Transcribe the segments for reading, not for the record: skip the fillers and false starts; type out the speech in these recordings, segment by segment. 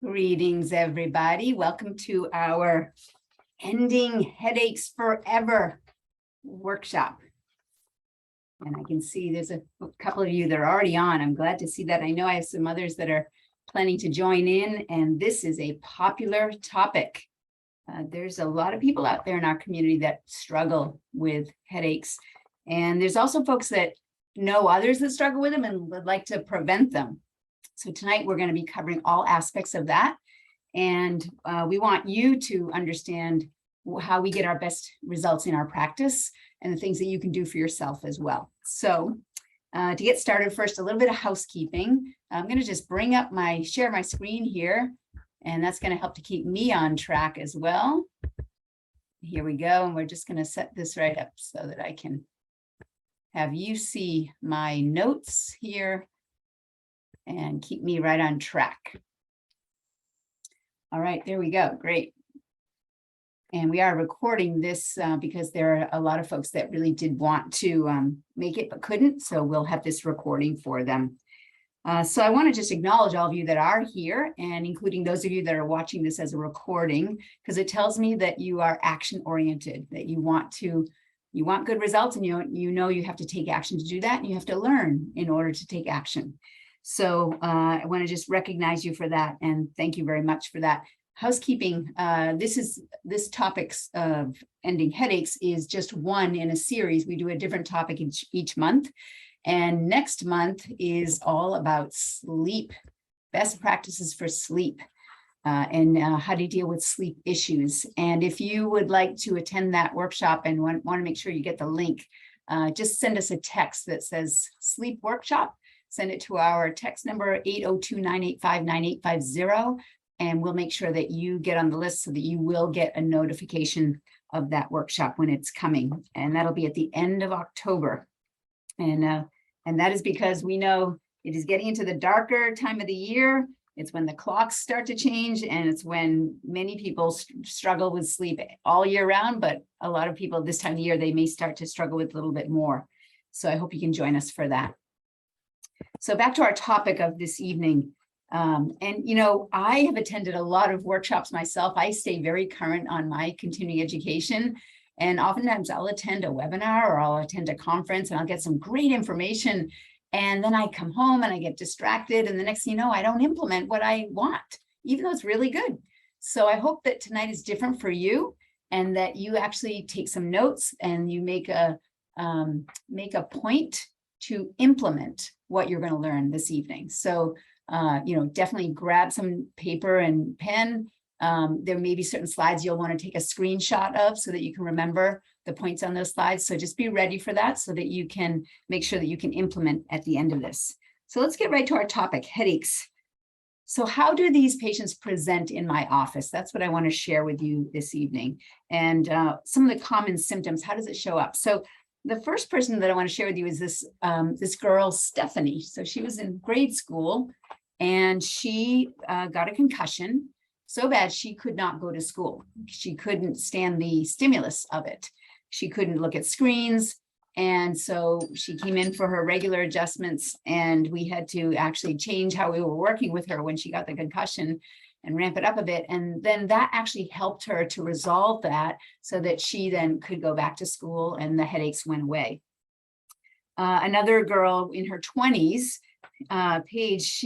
Greetings, everybody. Welcome to our Ending Headaches Forever workshop. And I can see there's a couple of you that are already on. I'm glad to see that. I know I have some others that are planning to join in, and this is a popular topic. There's a lot of people out there in our community that struggle with headaches. And there's also folks that know others that struggle with them and would like to prevent them. So tonight we're going to be covering all aspects of that. And we want you to understand how we get our best results in our practice and the things that you can do for yourself as well. So to get started, first, a little bit of housekeeping. I'm going to just share my screen here, and that's going to help to keep me on track as well. Here we go. And we're just going to set this right up so that I can have you see my notes here and keep me right on track. All right, there we go. Great. And we are recording this because there are a lot of folks that really did want to make it but couldn't. So we'll have this recording for them. So I want to just acknowledge all of you that are here, and including those of you that are watching this as a recording, because it tells me that you are action oriented, that you want good results, and you know you have to take action to do that, and you have to learn in order to take action. So I want to just recognize you for that, and thank you very much for that. Housekeeping, this topics of ending headaches is just one in a series. We do a different topic each month, and next month is all about sleep, best practices for sleep, and how to deal with sleep issues. And if you would like to attend that workshop and want to make sure you get the link, just send us a text that says sleep workshop. Send it to our text number 802-985-9850, and we'll make sure that you get on the list so that you will get a notification of that workshop when it's coming. And that'll be at the end of October. And that is because we know it is getting into the darker time of the year. It's when the clocks start to change, and it's when many people struggle with sleep all year round, but a lot of people this time of the year, they may start to struggle with a little bit more. So I hope you can join us for that. So back to our topic of this evening. I have attended a lot of workshops myself. I stay very current on my continuing education. And oftentimes I'll attend a webinar or I'll attend a conference and I'll get some great information. And then I come home and I get distracted. And the next thing you know, I don't implement what I want, even though it's really good. So I hope that tonight is different for you and that you actually take some notes and you make a point to implement what you're going to learn this evening. So, definitely grab some paper and pen. There may be certain slides you'll want to take a screenshot of so that you can remember the points on those slides. So just be ready for that so that you can make sure that you can implement at the end of this. So let's get right to our topic, headaches. So how do these patients present in my office? That's what I want to share with you this evening. And some of the common symptoms, how does it show up? So the first person that I want to share with you is this girl, Stephanie. So she was in grade school and she got a concussion so bad she could not go to school. She couldn't stand the stimulus of it. She couldn't look at screens. And so she came in for her regular adjustments, and we had to actually change how we were working with her when she got the concussion and ramp it up a bit. And then that actually helped her to resolve that so that she then could go back to school and the headaches went away. Another girl in her 20s, Paige,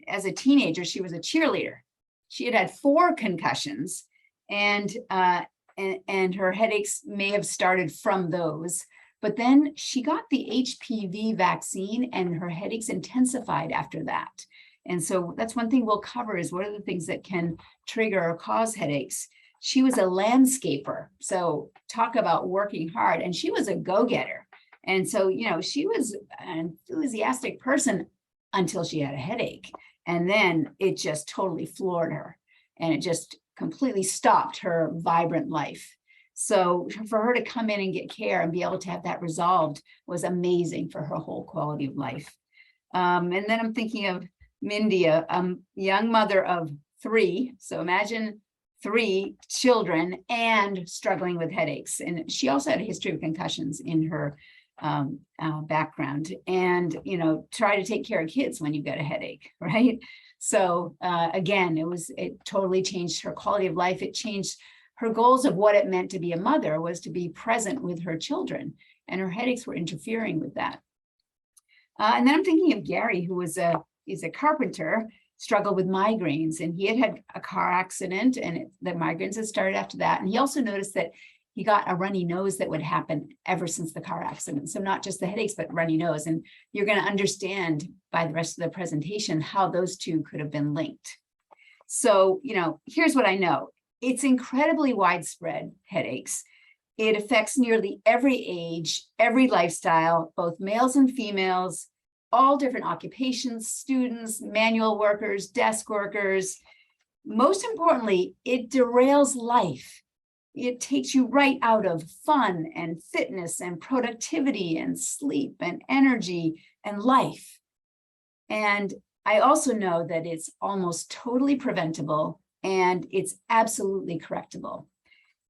as a teenager, she was a cheerleader. She had 4 concussions, and her headaches may have started from those. But then she got the HPV vaccine and her headaches intensified after that. And so that's one thing we'll cover is what are the things that can trigger or cause headaches. She was a landscaper. So talk about working hard, and she was a go-getter. And so, she was an enthusiastic person until she had a headache. And then it just totally floored her, and it just completely stopped her vibrant life. So for her to come in and get care and be able to have that resolved was amazing for her whole quality of life. And then I'm thinking of Mindy, a young mother of 3. So imagine 3 children and struggling with headaches. And she also had a history of concussions in her background, and, you know, try to take care of kids when you've got a headache, right? So again, it totally changed her quality of life. It changed her goals of what it meant to be a mother, was to be present with her children, and her headaches were interfering with that. And then I'm thinking of Gary, who he's a carpenter, struggled with migraines, and he had a car accident, and the migraines had started after that. And he also noticed that he got a runny nose that would happen ever since the car accident. So not just the headaches, but runny nose. And you're going to understand by the rest of the presentation how those two could have been linked. So, you know, here's what I know. It's incredibly widespread headaches. It affects nearly every age, every lifestyle, both males and females, all different occupations, students, manual workers, desk workers. Most importantly, it derails life. It takes you right out of fun and fitness and productivity and sleep and energy and life. And I also know that it's almost totally preventable, and it's absolutely correctable.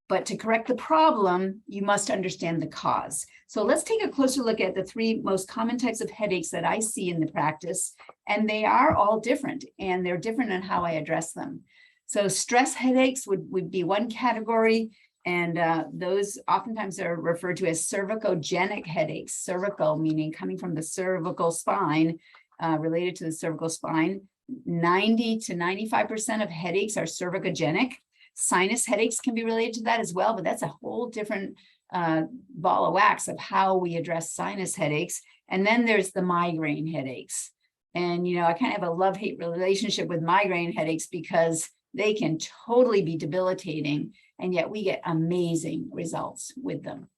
But to correct the problem, you must understand the cause. So let's take a closer look at the three most common types of headaches that I see in the practice, and they are all different, and they're different in how I address them. So stress headaches would be one category, and those oftentimes are referred to as cervicogenic headaches. Cervical meaning coming from the cervical spine, related to the cervical spine. 90 to 95% of headaches are cervicogenic. Sinus headaches can be related to that as well, but that's a whole different ball of wax of how we address sinus headaches. And then there's the migraine headaches. And, you know, I kind of have a love-hate relationship with migraine headaches because they can totally be debilitating, and yet we get amazing results with them.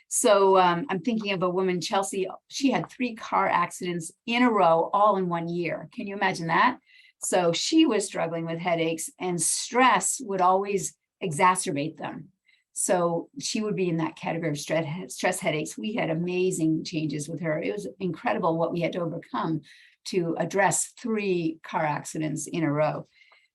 So I'm thinking of a woman, Chelsea. She had 3 car accidents in a row, all in 1 year. Can you imagine that? So she was struggling with headaches, and stress would always exacerbate them. So she would be in that category of stress headaches. We had amazing changes with her. It was incredible what we had to overcome to address 3 car accidents in a row.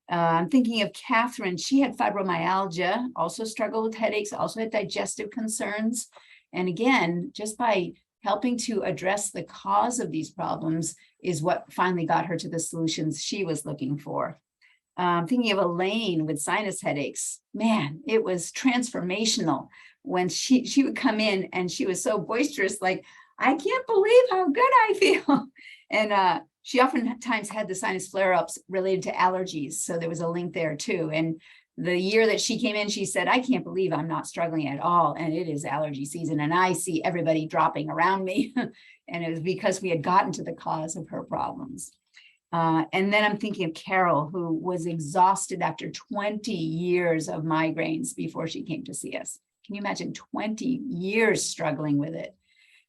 I'm thinking of Catherine. She had fibromyalgia, also struggled with headaches, also had digestive concerns. And again, just by helping to address the cause of these problems is what finally got her to the solutions she was looking for. Thinking of Elaine with sinus headaches. Man, it was transformational when she would come in, and she was so boisterous, like, I can't believe how good I feel. And she oftentimes had the sinus flare-ups related to allergies. So there was a link there too. And the year that she came in, she said, I can't believe I'm not struggling at all. And it is allergy season, and I see everybody dropping around me. And it was because we had gotten to the cause of her problems. And then I'm thinking of Carol, who was exhausted after 20 years of migraines before she came to see us. Can you imagine 20 years struggling with it?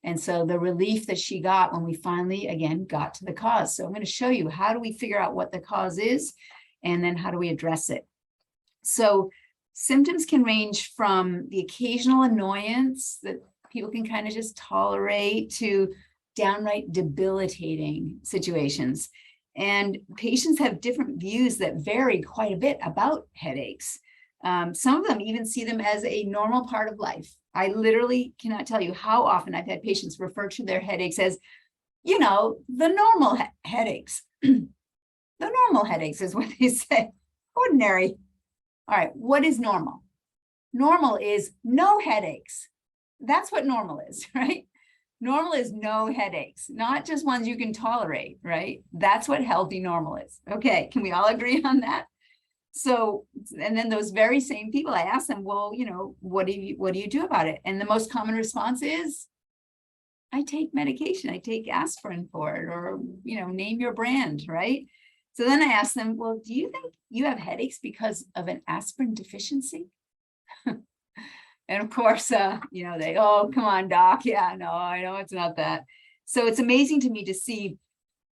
And so the relief that she got when we finally, again, got to the cause. So I'm going to show you, how do we figure out what the cause is, and then how do we address it? So symptoms can range from the occasional annoyance that people can kind of just tolerate to downright debilitating situations. And patients have different views that vary quite a bit about headaches. Some of them even see them as a normal part of life. I literally cannot tell you how often I've had patients refer to their headaches as, you know, the normal headaches. The normal headaches is what they say. Ordinary. All right, what is normal? Normal is no headaches. That's what normal is, right? Normal is no headaches, not just ones you can tolerate, right? That's what healthy normal is. Okay, can we all agree on that? So, and then those very same people, I ask them, well, you know, what do you do about it? And the most common response is, I take medication, I take aspirin for it, or, you know, name your brand, right? So then I ask them, well, do you think you have headaches because of an aspirin deficiency? And of course, you know, they, oh, come on, doc. Yeah, no, I know it's not that. So it's amazing to me to see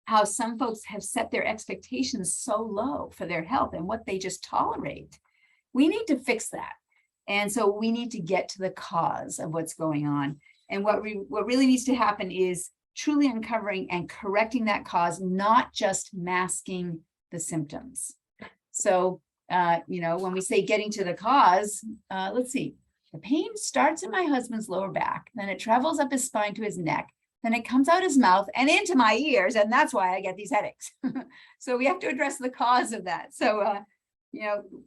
how some folks have set their expectations so low for their health and what they just tolerate. We need to fix that. And so we need to get to the cause of what's going on. And what really needs to happen is truly uncovering and correcting that cause, not just masking the symptoms. So, you know, when we say getting to the cause, let's see. The pain starts in my husband's lower back, then it travels up his spine to his neck, then it comes out his mouth and into my ears, and that's why I get these headaches. So we have to address the cause of that. So,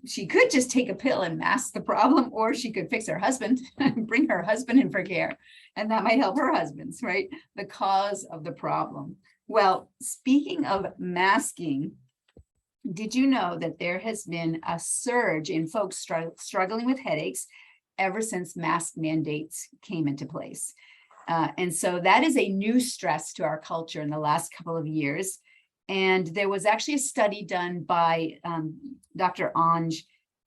she could just take a pill and mask the problem, or she could fix her husband and bring her husband in for care, and that might help her husband's, right? The cause of the problem. Well, speaking of masking, did you know that there has been a surge in folks struggling with headaches ever since mask mandates came into place? And so that is a new stress to our culture in the last couple of years. And there was actually a study done by Dr. Anj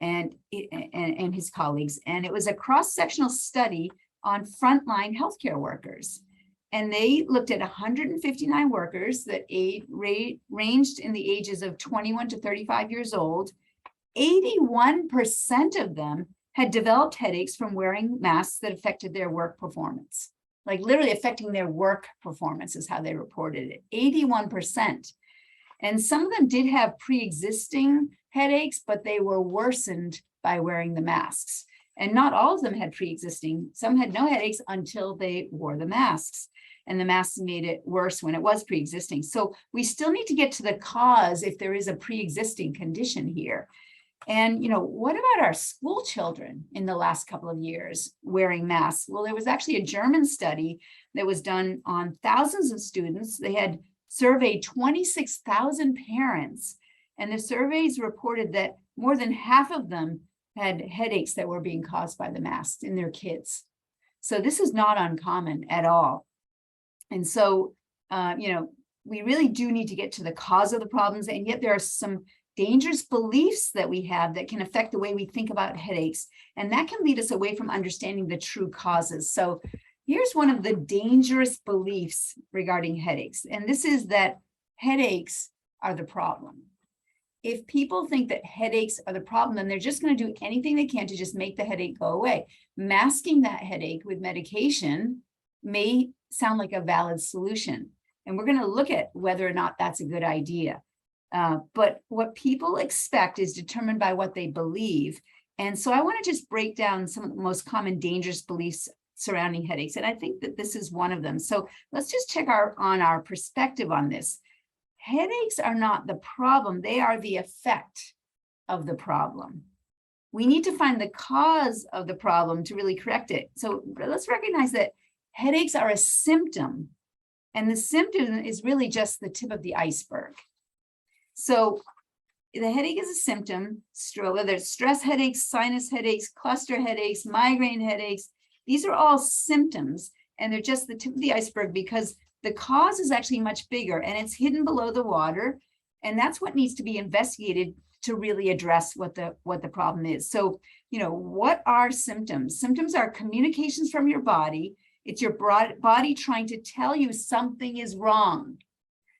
and his colleagues, and it was a cross-sectional study on frontline healthcare workers. And they looked at 159 workers that ranged in the ages of 21 to 35 years old. 81% of them had developed headaches from wearing masks that affected their work performance. Like literally affecting their work performance is how they reported it, 81%. And some of them did have pre-existing headaches, but they were worsened by wearing the masks. And not all of them had pre-existing. Some had no headaches until they wore the masks. And the masks made it worse when it was pre-existing. So we still need to get to the cause if there is a pre-existing condition here. And, what about our school children in the last couple of years wearing masks? Well, there was actually a German study that was done on thousands of students. They had surveyed 26,000 parents, and the surveys reported that more than half of them had headaches that were being caused by the masks in their kids. So this is not uncommon at all. And so, we really do need to get to the cause of the problems, and yet there are some dangerous beliefs that we have that can affect the way we think about headaches. And that can lead us away from understanding the true causes. So here's one of the dangerous beliefs regarding headaches. And this is that headaches are the problem. If people think that headaches are the problem, then they're just going to do anything they can to just make the headache go away. Masking that headache with medication may sound like a valid solution. And we're going to look at whether or not that's a good idea. But what people expect is determined by what they believe. And so I want to just break down some of the most common dangerous beliefs surrounding headaches. And I think that this is one of them. So let's just check on our perspective on this. Headaches are not the problem. They are the effect of the problem. We need to find the cause of the problem to really correct it. So let's recognize that headaches are a symptom, and the symptom is really just the tip of the iceberg. So the headache is a symptom, whether it's stress headaches, sinus headaches, cluster headaches, migraine headaches. These are all symptoms, and they're just the tip of the iceberg because the cause is actually much bigger and it's hidden below the water. And that's what needs to be investigated to really address what the problem is. So, what are symptoms? Symptoms are communications from your body. It's your body trying to tell you something is wrong.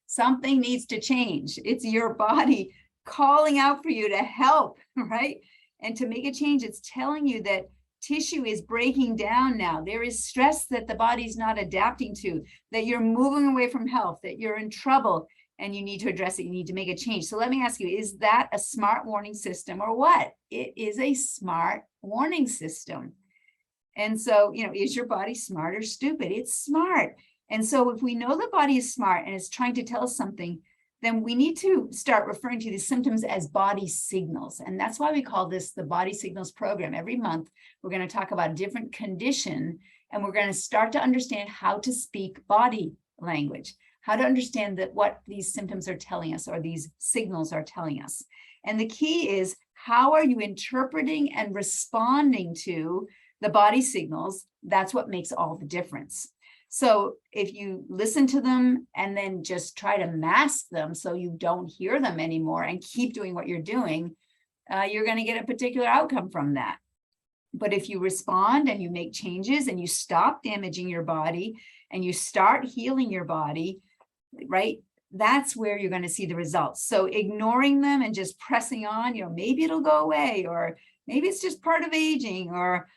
Something needs to change. It's your body calling out for you to help, right? And to make a change, it's telling you that tissue is breaking down now. There is stress that the body's not adapting to, that you're moving away from health, that you're in trouble, and you need to address it. You need to make a change. So let me ask you, is that a smart warning system or what? It is a smart warning system. And so, is your body smart or stupid? It's smart. And so if we know the body is smart and it's trying to tell us something, then we need to start referring to the symptoms as body signals. And that's why we call this the Body Signals Program. Every month, we're going to talk about a different condition, and we're going to start to understand how to speak body language, how to understand that what these symptoms are telling us or these signals are telling us. And the key is, how are you interpreting and responding to the body signals? That's what makes all the difference. So if you listen to them and then just try to mask them so you don't hear them anymore and keep doing what you're doing, you're going to get a particular outcome from that. But if you respond and you make changes and you stop damaging your body and you start healing your body, right, that's where you're going to see the results. So ignoring them and just pressing on, maybe it'll go away, or maybe it's just part of aging, or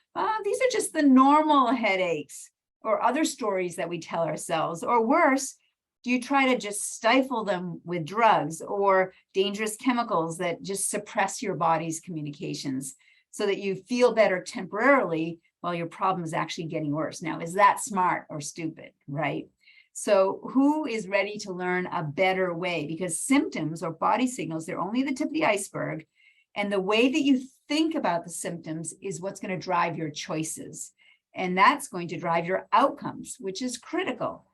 these are just the normal headaches, or other stories that we tell ourselves. Or worse, do you try to just stifle them with drugs or dangerous chemicals that just suppress your body's communications so that you feel better temporarily, well, your problem is actually getting worse. Now, is that smart or stupid, right? So who is ready to learn a better way? Because symptoms or body signals, they're only the tip of the iceberg. And the way that you think about the symptoms is what's going to drive your choices. And that's going to drive your outcomes, which is critical.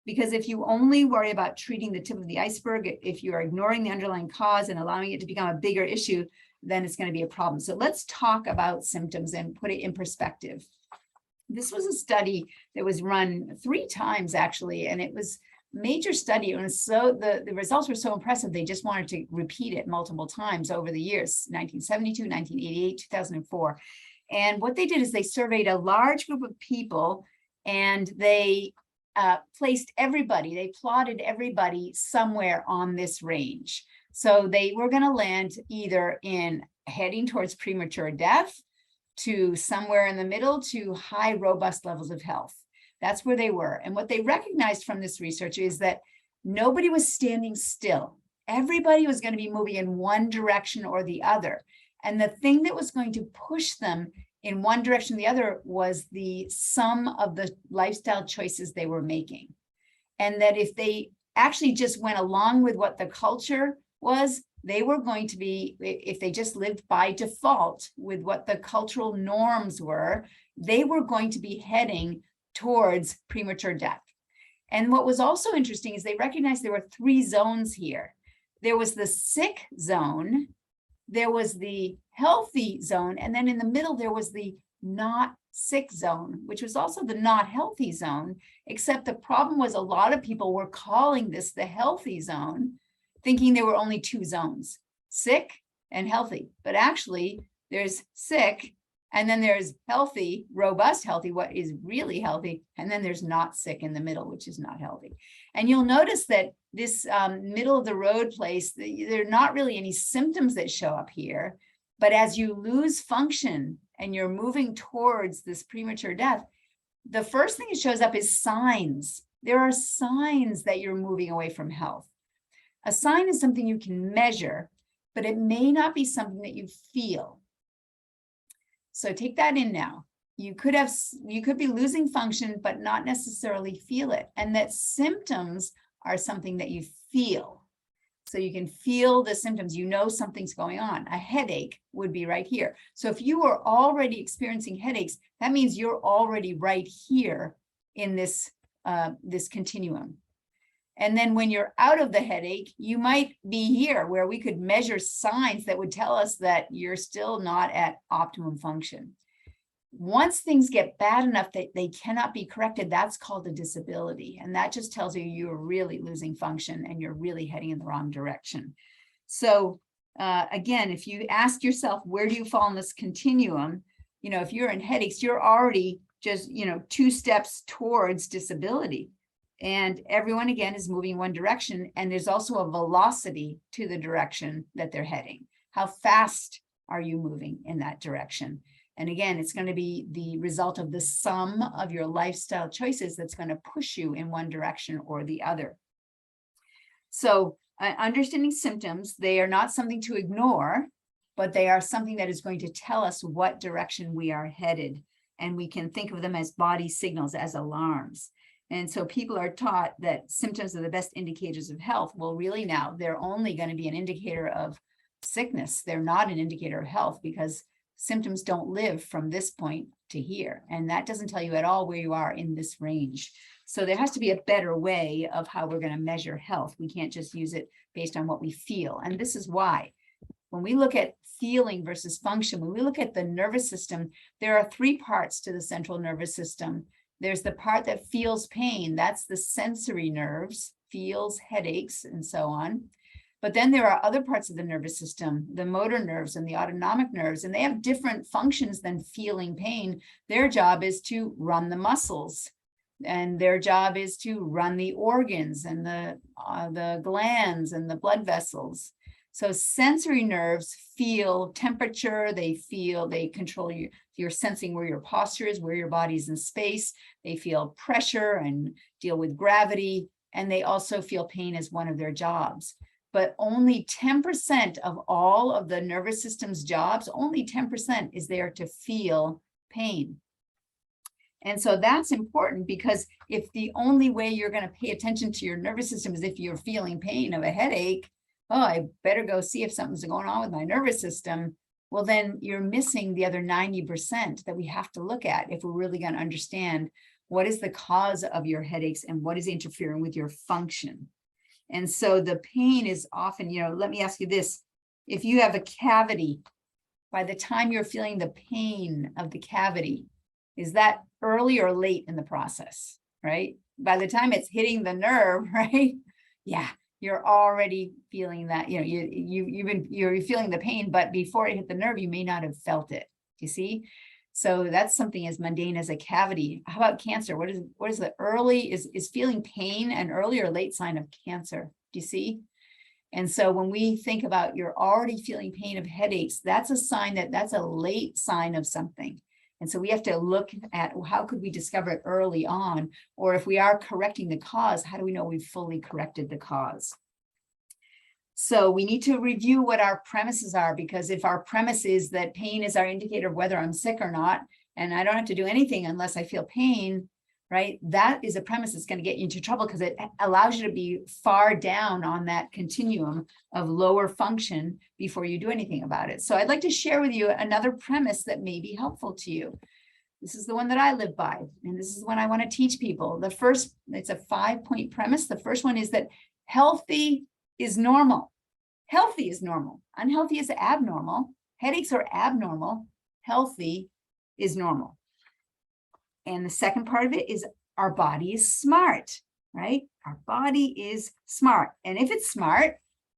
Because if you only worry about treating the tip of the iceberg, if you're ignoring the underlying cause and allowing it to become a bigger issue, then it's going to be a problem. So let's talk about symptoms and put it in perspective. This was a study that was run 3 times, actually, and it was a major study. And so the results were so impressive, they just wanted to repeat it multiple times over the years, 1972, 1988, 2004. And what they did is they surveyed a large group of people, and they placed everybody, they plotted everybody somewhere on this range. So they were going to land either in heading towards premature death, to somewhere in the middle, to high robust levels of health. That's where they were. And what they recognized from this research is that nobody was standing still. Everybody was going to be moving in one direction or the other. And the thing that was going to push them in one direction or the other was the sum of the lifestyle choices they were making. And that if they actually just went along with what the culture was, they were going to be, if they just lived by default with what the cultural norms were, they were going to be heading towards premature death. And what was also interesting is they recognized there were 3 zones here. There was the sick zone, there was the healthy zone, and then in the middle, there was the not sick zone, which was also the not healthy zone, except the problem was a lot of people were calling this the healthy zone, thinking there were only 2 zones, sick and healthy. But actually, there's sick, and then there's healthy, robust healthy, what is really healthy, and then there's not sick in the middle, which is not healthy. And you'll notice that this middle of the road place, there are not really any symptoms that show up here. But as you lose function and you're moving towards this premature death, the first thing that shows up is signs. There are signs that you're moving away from health. A sign is something you can measure, but it may not be something that you feel. So take that in now. You could be losing function, but not necessarily feel it. And that symptoms are something that you feel. So you can feel the symptoms, you know something's going on. A headache would be right here. So if you are already experiencing headaches, that means you're already right here in this, this continuum. And then when you're out of the headache, you might be here where we could measure signs that would tell us that you're still not at optimum function. Once things get bad enough that they cannot be corrected, that's called a disability. And that just tells you you're really losing function and you're really heading in the wrong direction. So again, if you ask yourself, where do you fall in this continuum? You know, if you're in headaches, you're already just, 2 steps towards disability. And everyone, again, is moving one direction. And there's also a velocity to the direction that they're heading. How fast are you moving in that direction? And again, it's going to be the result of the sum of your lifestyle choices that's going to push you in one direction or the other. So understanding symptoms, they are not something to ignore, but they are something that is going to tell us what direction we are headed. And we can think of them as body signals, as alarms. And so people are taught that symptoms are the best indicators of health. Well, really now, they're only going to be an indicator of sickness. They're not an indicator of health, because symptoms don't live from this point to here. And that doesn't tell you at all where you are in this range. So there has to be a better way of how we're going to measure health. We can't just use it based on what we feel. And this is why. When we look at feeling versus function, when we look at the nervous system, there are 3 parts to the central nervous system. There's the part that feels pain. That's the sensory nerves, feels headaches and so on. But then there are other parts of the nervous system, the motor nerves and the autonomic nerves, and they have different functions than feeling pain. Their job is to run the muscles, and their job is to run the organs and the glands and the blood vessels. So sensory nerves feel temperature, they control you're sensing where your posture is, where your body is in space. They feel pressure and deal with gravity, and they also feel pain as one of their jobs. But only 10% of all of the nervous system's jobs, only 10% is there to feel pain. And so that's important, because if the only way you're going to pay attention to your nervous system is if you're feeling pain of a headache, oh, I better go see if something's going on with my nervous system. Well, then you're missing the other 90% that we have to look at if we're really going to understand what is the cause of your headaches and what is interfering with your function. And so the pain is often, let me ask you this. If you have a cavity, by the time you're feeling the pain of the cavity, is that early or late in the process, right? By the time it's hitting the nerve, right? Yeah, you're already feeling that, you're feeling the pain, but before it hit the nerve, you may not have felt it. You see? So that's something as mundane as a cavity. How about cancer? What is the early, is feeling pain an early or late sign of cancer? Do you see? And so when we think about you're already feeling pain of headaches, that's a sign that's a late sign of something. And so we have to look at how could we discover it early on, or if we are correcting the cause, how do we know we've fully corrected the cause? So we need to review what our premises are, because if our premise is that pain is our indicator of whether I'm sick or not, and I don't have to do anything unless I feel pain, right? That is a premise that's going to get you into trouble, because it allows you to be far down on that continuum of lower function before you do anything about it. So I'd like to share with you another premise that may be helpful to you. This is the one that I live by, and this is one I want to teach people. The first, it's a 5-point premise. The first one is that healthy is normal. Healthy is normal. Unhealthy is abnormal. Headaches are abnormal. Healthy is normal. And the second part of it is our body is smart, right? Our body is smart. And if it's smart,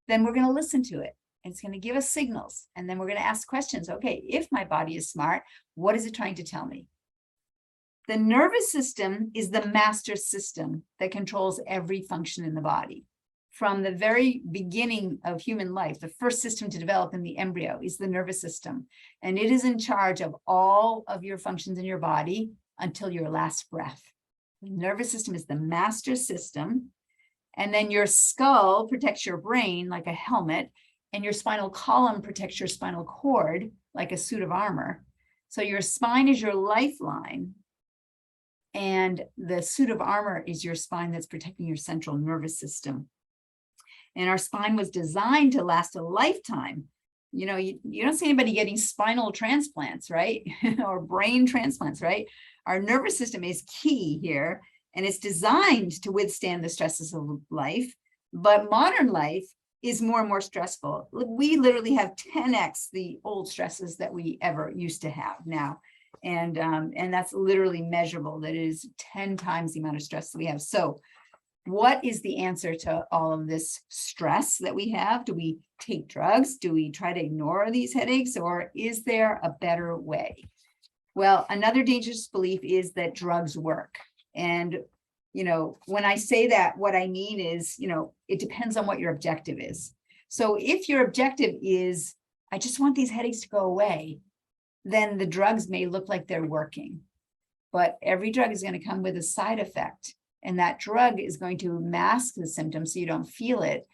then we're going to listen to it. And it's going to give us signals. And then we're going to ask questions. Okay, if my body is smart, what is it trying to tell me? The nervous system is the master system that controls every function in the body. From the very beginning of human life, the first system to develop in the embryo is the nervous system. And it is in charge of all of your functions in your body until your last breath. The nervous system is the master system. And then your skull protects your brain like a helmet, and your spinal column protects your spinal cord like a suit of armor. So your spine is your lifeline, and the suit of armor is your spine that's protecting your central nervous system. And our spine was designed to last a lifetime. You don't see anybody getting spinal transplants, right? Or brain transplants, right? Our nervous system is key here, and it's designed to withstand the stresses of life. But modern life is more and more stressful. We literally have 10x the old stresses that we ever used to have now. And that's literally measurable. That is 10 times the amount of stress that we have. So what is the answer to all of this stress that we have? Do we take drugs? Do we try to ignore these headaches? Or is there a better way? Well, another dangerous belief is that drugs work. And, when I say that, what I mean is, it depends on what your objective is. So if your objective is, I just want these headaches to go away, then the drugs may look like they're working. But every drug is going to come with a side effect. And that drug is going to mask the symptoms so you don't feel it,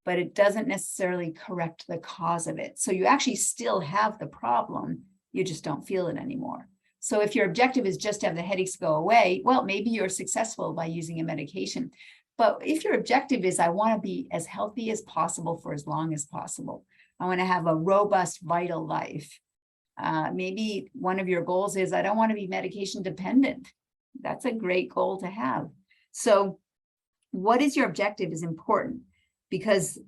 but it doesn't necessarily correct the cause of it. So you actually still have the problem, you just don't feel it anymore. So if your objective is just to have the headaches go away, well, maybe you're successful by using a medication. But if your objective is, I want to be as healthy as possible for as long as possible, I want to have a robust, vital life. Maybe one of your goals is, I don't want to be medication dependent. That's a great goal to have. So what is your objective is important, because,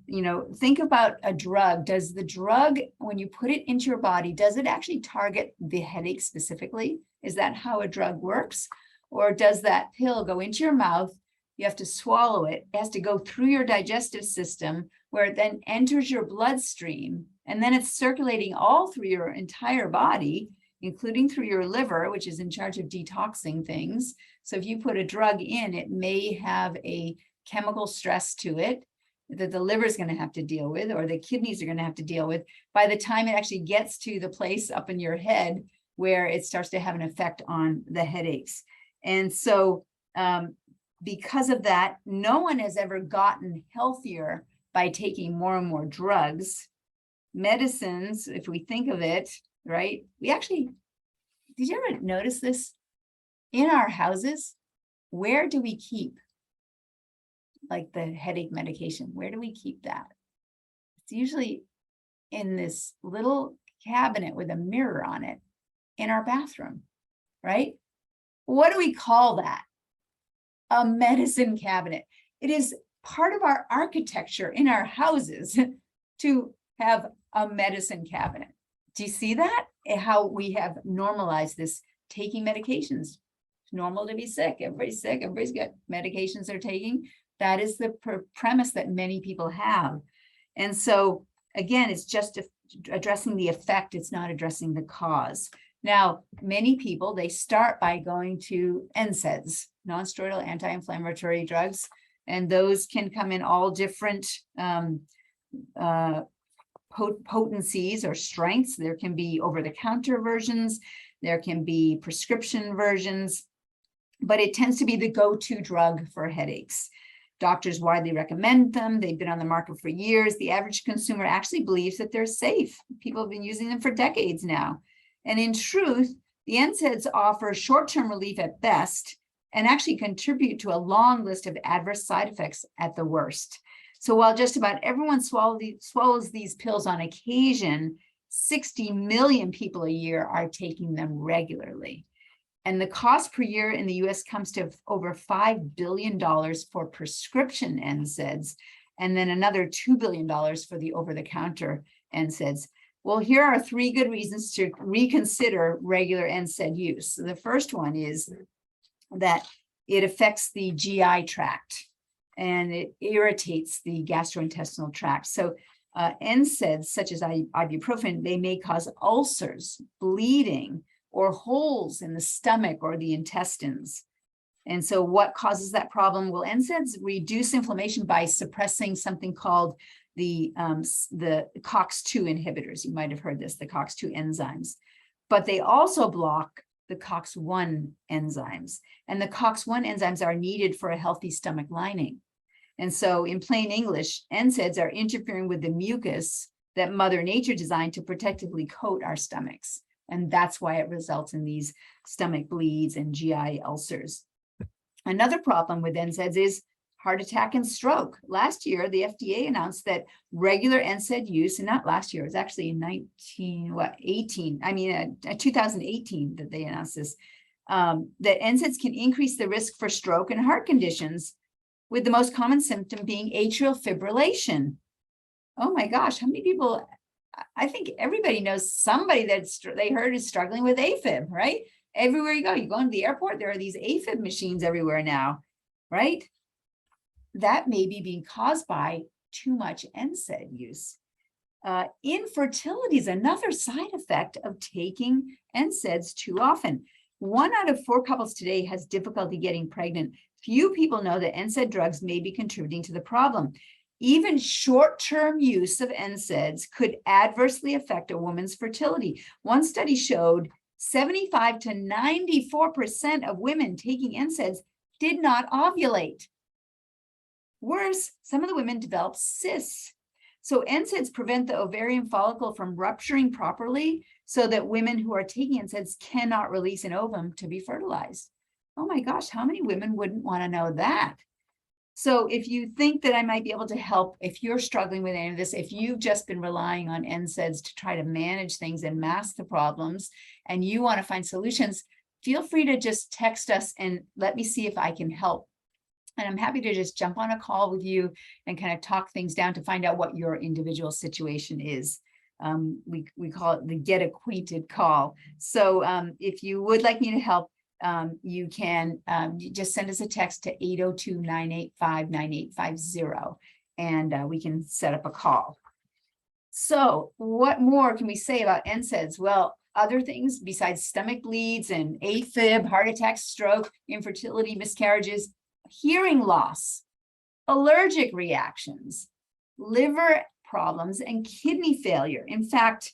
think about a drug. Does the drug, when you put it into your body, does it actually target the headache specifically? Is that how a drug works? Or does that pill go into your mouth? You have to swallow it. It has to go through your digestive system, where it then enters your bloodstream. And then it's circulating all through your entire body, including through your liver, which is in charge of detoxing things. So if you put a drug in, it may have a chemical stress to it that the liver is going to have to deal with, or the kidneys are going to have to deal with by the time it actually gets to the place up in your head where it starts to have an effect on the headaches. And so because of that, no one has ever gotten healthier by taking more and more drugs. Medicines, if we think of it, right? We actually, did you ever notice this? in our houses, where do we keep like the headache medication? Where do we keep that? It's usually in this little cabinet with a mirror on it in our bathroom, right? What do we call that? A medicine cabinet. It is part of our architecture in our houses to have a medicine cabinet. Do you see that? How we have normalized this taking medications. It's normal to be sick. Everybody's sick. Everybody's got medications they're taking. That is the premise that many people have. And so, again, it's just addressing the effect. It's not addressing the cause. Now, many people, they start by going to NSAIDs, non-steroidal anti-inflammatory drugs, and those can come in all different potencies or strengths. There can be over-the-counter versions, there can be prescription versions, but it tends to be the go-to drug for headaches. Doctors widely recommend them. They've been on the market for years. The average consumer actually believes that they're safe. People have been using them for decades now. And in truth, the NSAIDs offer short-term relief at best and actually contribute to a long list of adverse side effects at the worst. So while just about everyone swallows these pills on occasion, 60 million people a year are taking them regularly. And the cost per year in the US comes to over $5 billion for prescription NSAIDs, and then another $2 billion for the over-the-counter NSAIDs. Well, here are 3 good reasons to reconsider regular NSAID use. So the first one is that it affects the GI tract and it irritates the gastrointestinal tract. So NSAIDs, such as ibuprofen, they may cause ulcers, bleeding, or holes in the stomach or the intestines. And so what causes that problem? Well, NSAIDs reduce inflammation by suppressing something called the COX-2 inhibitors. You might have heard this, the COX-2 enzymes. But they also block the COX-1 enzymes. And the COX-1 enzymes are needed for a healthy stomach lining. And so in plain English, NSAIDs are interfering with the mucus that Mother Nature designed to protectively coat our stomachs. And that's why it results in these stomach bleeds and GI ulcers. Another problem with NSAIDs is heart attack and stroke. Last year, the FDA announced that regular NSAID use, and not last year, it was actually in 2018 that they announced this, that NSAIDs can increase the risk for stroke and heart conditions, with the most common symptom being atrial fibrillation. Oh my gosh, how many people, I think everybody knows somebody that's they heard is struggling with AFib, right? Everywhere you go into the airport, there are these AFib machines everywhere now, right? That may be being caused by too much NSAID use. Infertility is another side effect of taking NSAIDs too often. 1 out of 4 couples today has difficulty getting pregnant. Few people know that NSAID drugs may be contributing to the problem. Even short-term use of NSAIDs could adversely affect a woman's fertility. One study showed 75 to 94% of women taking NSAIDs did not ovulate. Worse, some of the women developed cysts. So NSAIDs prevent the ovarian follicle from rupturing properly so that women who are taking NSAIDs cannot release an ovum to be fertilized. Oh my gosh, how many women wouldn't want to know that? So if you think that I might be able to help, if you're struggling with any of this, if you've just been relying on NSAIDs to try to manage things and mask the problems, and you want to find solutions, feel free to just text us and let me see if I can help. And I'm happy to just jump on a call with you and kind of talk things down to find out what your individual situation is. We call it the get acquainted call. So if you would like me to help, you can just send us a text to 802-985-9850 and we can set up a call. So what more can we say about NSAIDs? Well, other things besides stomach bleeds and AFib, heart attacks, stroke, infertility, miscarriages, hearing loss, allergic reactions, liver problems, and kidney failure. In fact,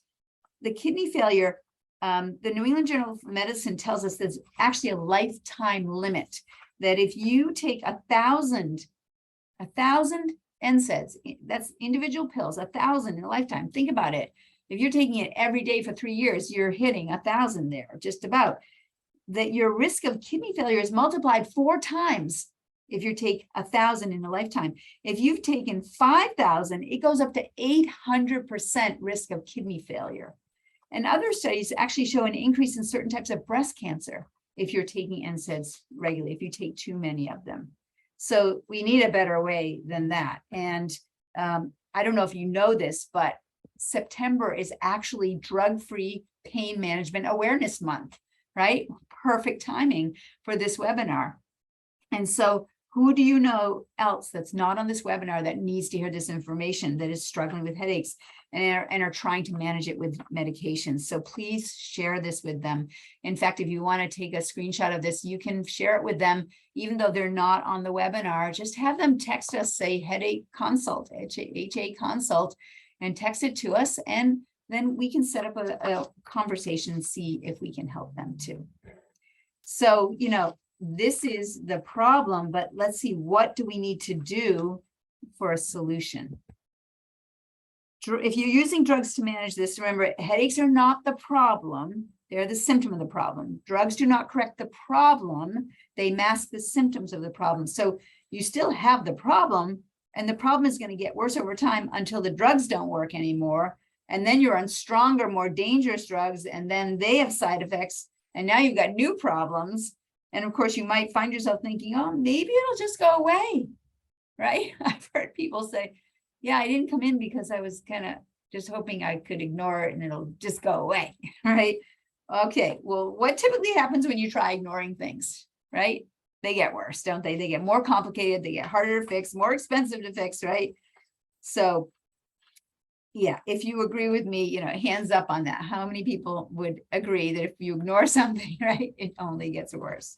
the kidney failure, the New England Journal of Medicine tells us there's actually a lifetime limit, that if you take 1,000 NSAIDs, that's individual pills, 1,000 in a lifetime. Think about it. If you're taking it every day for 3 years, you're hitting 1,000 there, just about. that your risk of kidney failure is multiplied 4 times if you take 1,000 in a lifetime. If you've taken 5,000, it goes up to 800% risk of kidney failure. And other studies actually show an increase in certain types of breast cancer if you're taking NSAIDs regularly, if you take too many of them. So we need a better way than that. And I don't know if you know this, but September is actually Drug-Free Pain Management Awareness Month, right? Perfect timing for this webinar. And so who do you know else that's not on this webinar that needs to hear this information, that is struggling with headaches and are trying to manage it with medications? So please share this with them. In fact, if you want to take a screenshot of this, you can share it with them, even though they're not on the webinar. Just have them text us, say headache consult, HA consult, and text it to us. And then we can set up a conversation and see if we can help them too. So, you know, this is the problem, but let's see, what do we need to do for a solution? If you're using drugs to manage this, remember, headaches are not the problem. They're the symptom of the problem. Drugs do not correct the problem. They mask the symptoms of the problem. So you still have the problem, and the problem is going to get worse over time until the drugs don't work anymore. And then you're on stronger, more dangerous drugs, and then they have side effects. And now you've got new problems. And of course, you might find yourself thinking, oh, maybe it'll just go away, right? I've heard people say, yeah, I didn't come in because I was kind of just hoping I could ignore it and it'll just go away, right? Okay, well, what typically happens when you try ignoring things, right? They get worse, don't they? They get more complicated, they get harder to fix, more expensive to fix, right? So yeah, if you agree with me, you know, hands up on that. How many people would agree that if you ignore something, right, it only gets worse?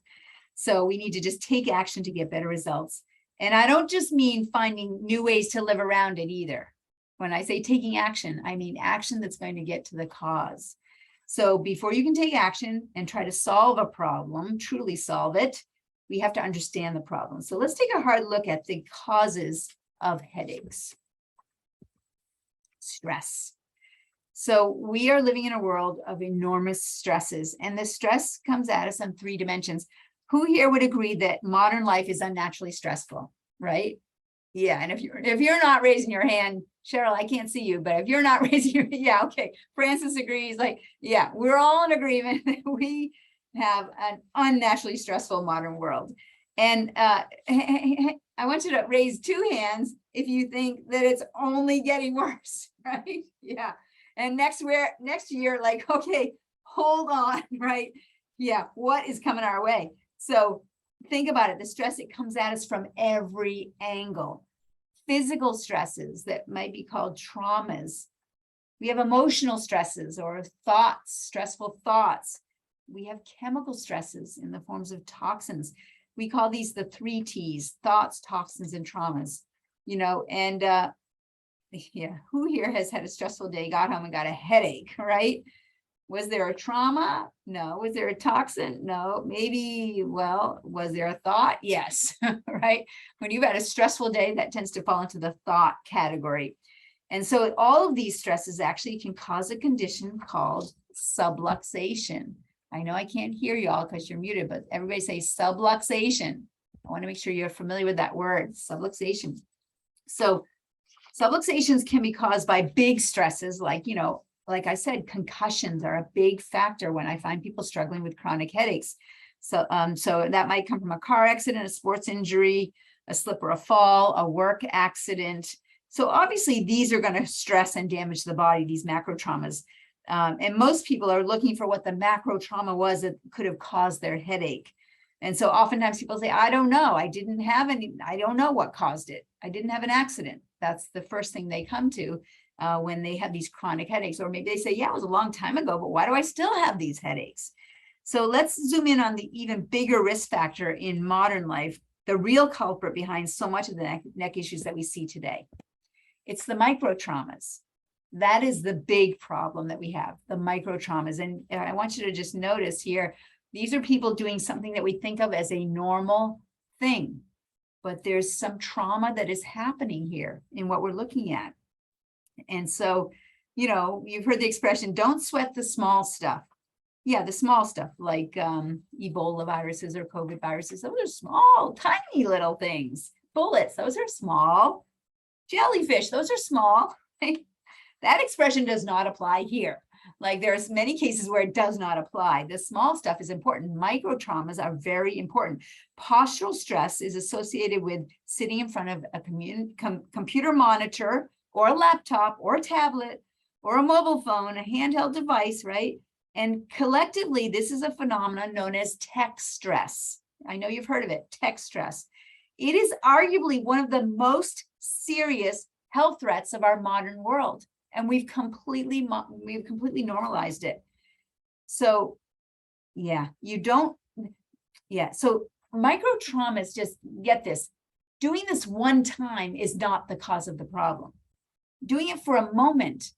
So we need to just take action to get better results. And I don't just mean finding new ways to live around it either. When I say taking action, I mean action that's going to get to the cause. So before you can take action and try to solve a problem, truly solve it, we have to understand the problem. So let's take a hard look at the causes of headaches. Stress. So we are living in a world of enormous stresses, and the stress comes at us on 3 dimensions. Who here would agree that modern life is unnaturally stressful, right? Yeah, and if you're not raising your hand, Cheryl, I can't see you, but if you're not raising your, yeah, okay. Francis agrees, like, yeah, we're all in agreement that we have an unnaturally stressful modern world. And I want you to raise 2 hands if you think that it's only getting worse, right? Yeah. And next year, like, okay, hold on, right? Yeah, what is coming our way? So think about it. The stress, it comes at us from every angle. Physical stresses that might be called traumas. We have emotional stresses or thoughts, stressful thoughts. We have chemical stresses in the forms of toxins. We call these the 3 T's: thoughts, toxins, and traumas. You know, and yeah, who here has had a stressful day, got home and got a headache, right? Was there a trauma? No. Was there a toxin? No. Maybe, well, was there a thought? Yes, right? When you've had a stressful day, that tends to fall into the thought category. And so all of these stresses actually can cause a condition called subluxation. I know I can't hear y'all because you're muted, but everybody say subluxation. I want to make sure you're familiar with that word, subluxation. So subluxations can be caused by big stresses, like, you know, like I said, concussions are a big factor when I find people struggling with chronic headaches. So, so that might come from a car accident, a sports injury, a slip or a fall, a work accident. So obviously these are going to stress and damage the body, these macro traumas. And most people are looking for what the macro trauma was that could have caused their headache. And so oftentimes people say, I don't know, I didn't have any, I don't know what caused it. I didn't have an accident. That's the first thing they come to when they have these chronic headaches. Or maybe they say, yeah, it was a long time ago, but why do I still have these headaches? So let's zoom in on the even bigger risk factor in modern life, the real culprit behind so much of the neck issues that we see today. It's the micro traumas. That is the big problem that we have, the micro traumas. And I want you to just notice here, these are people doing something that we think of as a normal thing, but there's some trauma that is happening here in what we're looking at. And so, you know, you've heard the expression, don't sweat the small stuff. Yeah, the small stuff like Ebola viruses or COVID viruses, those are small, tiny little things. Bullets, those are small. Jellyfish, those are small. That expression does not apply here. Like there's many cases where it does not apply. The small stuff is important. Micro traumas are very important. Postural stress is associated with sitting in front of a computer monitor or a laptop or a tablet or a mobile phone, a handheld device, right? And collectively, this is a phenomenon known as tech stress. I know you've heard of it, tech stress. It is arguably one of the most serious health threats of our modern world. And we've completely normalized it. So yeah, so micro traumas, just get this, doing this one time is not the cause of the problem. Doing it for a moment,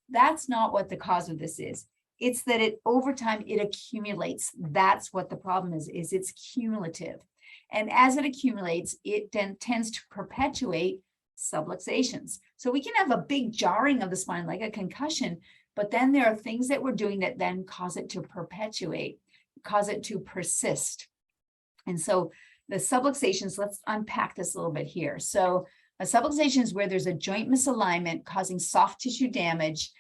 that's not what the cause of this is. It's that over time it accumulates. That's what the problem is it's cumulative. And as it accumulates, it then tends to perpetuate subluxations. So we can have a big jarring of the spine like a concussion, but then there are things that we're doing that then cause it to perpetuate, cause it to persist. And so the subluxations, let's unpack this a little bit here. So a subluxation is where there's a joint misalignment causing soft tissue damage.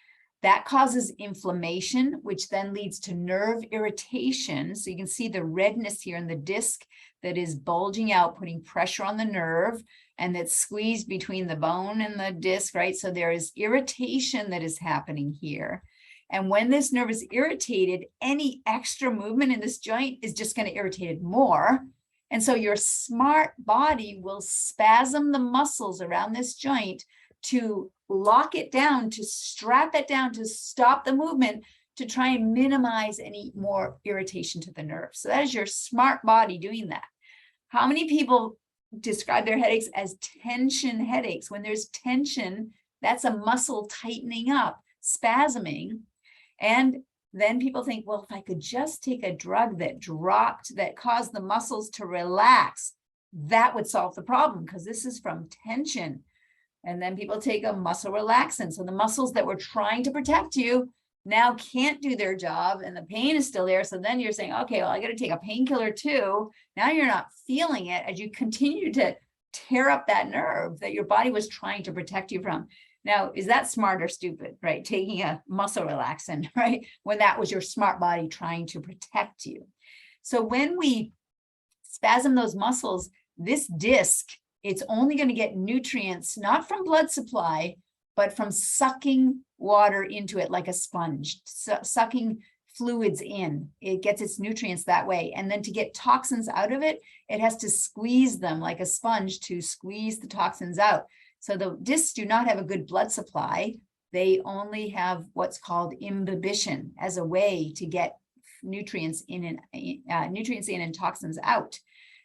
That causes inflammation, which then leads to nerve irritation. So you can see the redness here in the disc that is bulging out, putting pressure on the nerve, and that's squeezed between the bone and the disc, right? So there is irritation that is happening here. And when this nerve is irritated, any extra movement in this joint is just going to irritate it more. And so your smart body will spasm the muscles around this joint to lock it down, to strap it down, to stop the movement, to try and minimize any more irritation to the nerve. So that is your smart body doing that. How many people describe their headaches as tension headaches? When there's tension, that's a muscle tightening up, spasming. And then people think, well, if I could just take a drug that caused the muscles to relax, that would solve the problem because this is from tension. And then people take a muscle relaxant. So the muscles that were trying to protect you now can't do their job and the pain is still there. So then you're saying, okay, well, I got to take a painkiller too. Now you're not feeling it as you continue to tear up that nerve that your body was trying to protect you from. Now, is that smart or stupid, right? Taking a muscle relaxant, right? When that was your smart body trying to protect you. So when we spasm those muscles, this disc, it's only going to get nutrients, not from blood supply, but from sucking water into it like a sponge, sucking fluids in. It gets its nutrients that way. And then to get toxins out of it, it has to squeeze them like a sponge to squeeze the toxins out. So the discs do not have a good blood supply. They only have what's called imbibition as a way to get nutrients in and toxins out.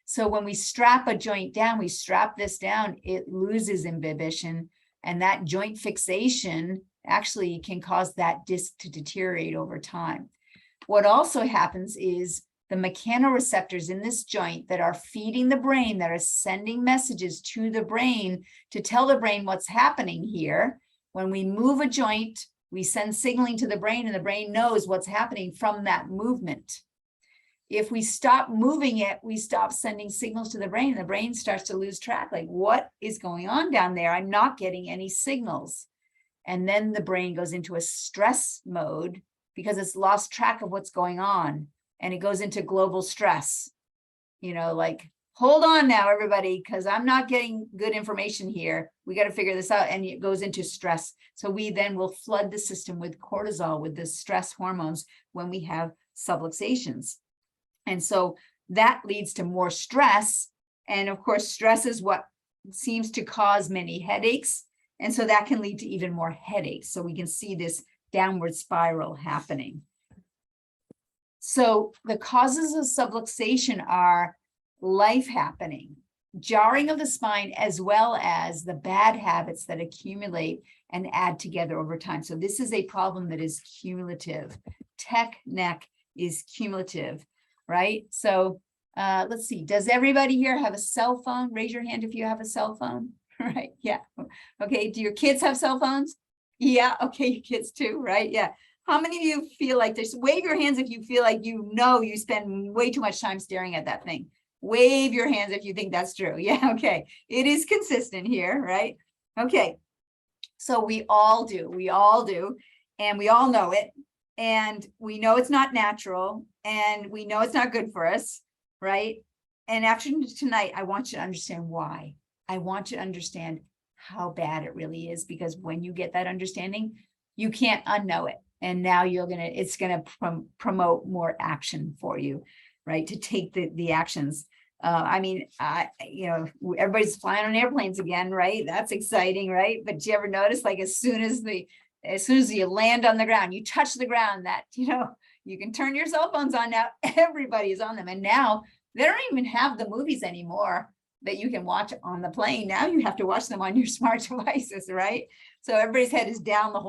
So when we strap a joint down, we strap this down, it loses imbibition, and that joint fixation actually can cause that disc to deteriorate over time. What also happens is the mechanoreceptors in this joint that are feeding the brain, that are sending messages to the brain to tell the brain what's happening here. When we move a joint, we send signaling to the brain and the brain knows what's happening from that movement. If we stop moving it, we stop sending signals to the brain and the brain starts to lose track. Like, what is going on down there? I'm not getting any signals. And then the brain goes into a stress mode because it's lost track of what's going on. And it goes into global stress, like, hold on now, everybody, because I'm not getting good information here. We got to figure this out. And it goes into stress. So we then will flood the system with cortisol, with the stress hormones when we have subluxations. And so that leads to more stress. And of course, stress is what seems to cause many headaches. And so that can lead to even more headaches. So we can see this downward spiral happening. So the causes of subluxation are life happening, jarring of the spine, as well as the bad habits that accumulate and add together over time. So this is a problem that is cumulative. Tech neck is cumulative, right? So let's see. Does everybody here have a cell phone? Raise your hand if you have a cell phone. Right? Yeah. Okay. Do your kids have cell phones? Yeah. Okay. Your kids too, right? Yeah. How many of you feel like this? Wave your hands if you feel like you spend way too much time staring at that thing. Wave your hands if you think that's true. Yeah, okay. It is consistent here, right? Okay. So we all do, and we all know it. And we know it's not natural, and we know it's not good for us, right? And after tonight, I want you to understand why. I want you to understand how bad it really is, because when you get that understanding, you can't unknow it. And now it's gonna promote more action for you, right? To take the actions. Everybody's flying on airplanes again, right? That's exciting, right? But do you ever notice, like, as soon as you land on the ground, you touch the ground, that, you can turn your cell phones on now. Everybody's on them. And now they don't even have the movies anymore that you can watch on the plane. Now you have to watch them on your smart devices, right? So everybody's head is down the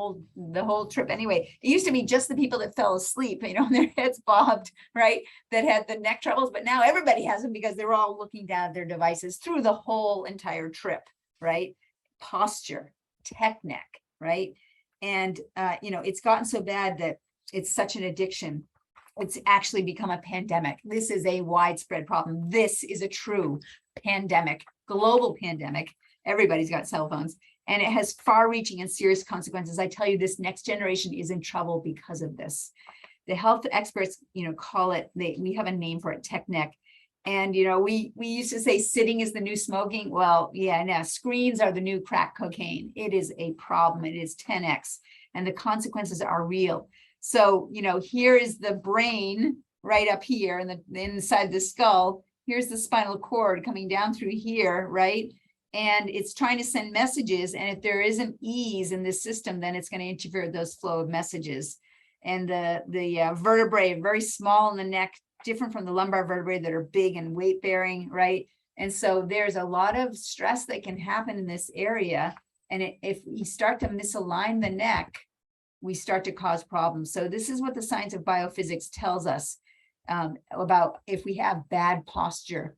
whole trip. Anyway, it used to be just the people that fell asleep, their heads bobbed, right, that had the neck troubles. But now everybody has them because they're all looking down at their devices through the whole entire trip, right? Posture, tech neck, right? And, it's gotten so bad that it's such an addiction. It's actually become a pandemic. This is a widespread problem. This is a true pandemic, global pandemic. Everybody's got cell phones, and it has far-reaching and serious consequences. I tell you, this next generation is in trouble because of this. The health experts, call it, we have a name for it, tech neck. And, we used to say sitting is the new smoking. Well, yeah, now screens are the new crack cocaine. It is a problem. It is 10x, and the consequences are real. So, here is the brain right up here, and the inside the skull. Here's the spinal cord coming down through here, right? And it's trying to send messages. And if there isn't ease in this system, then it's going to interfere with those flow of messages. And the vertebrae are very small in the neck, different from the lumbar vertebrae that are big and weight bearing, right? And so there's a lot of stress that can happen in this area. And if we start to misalign the neck, we start to cause problems. So this is what the science of biophysics tells us about if we have bad posture.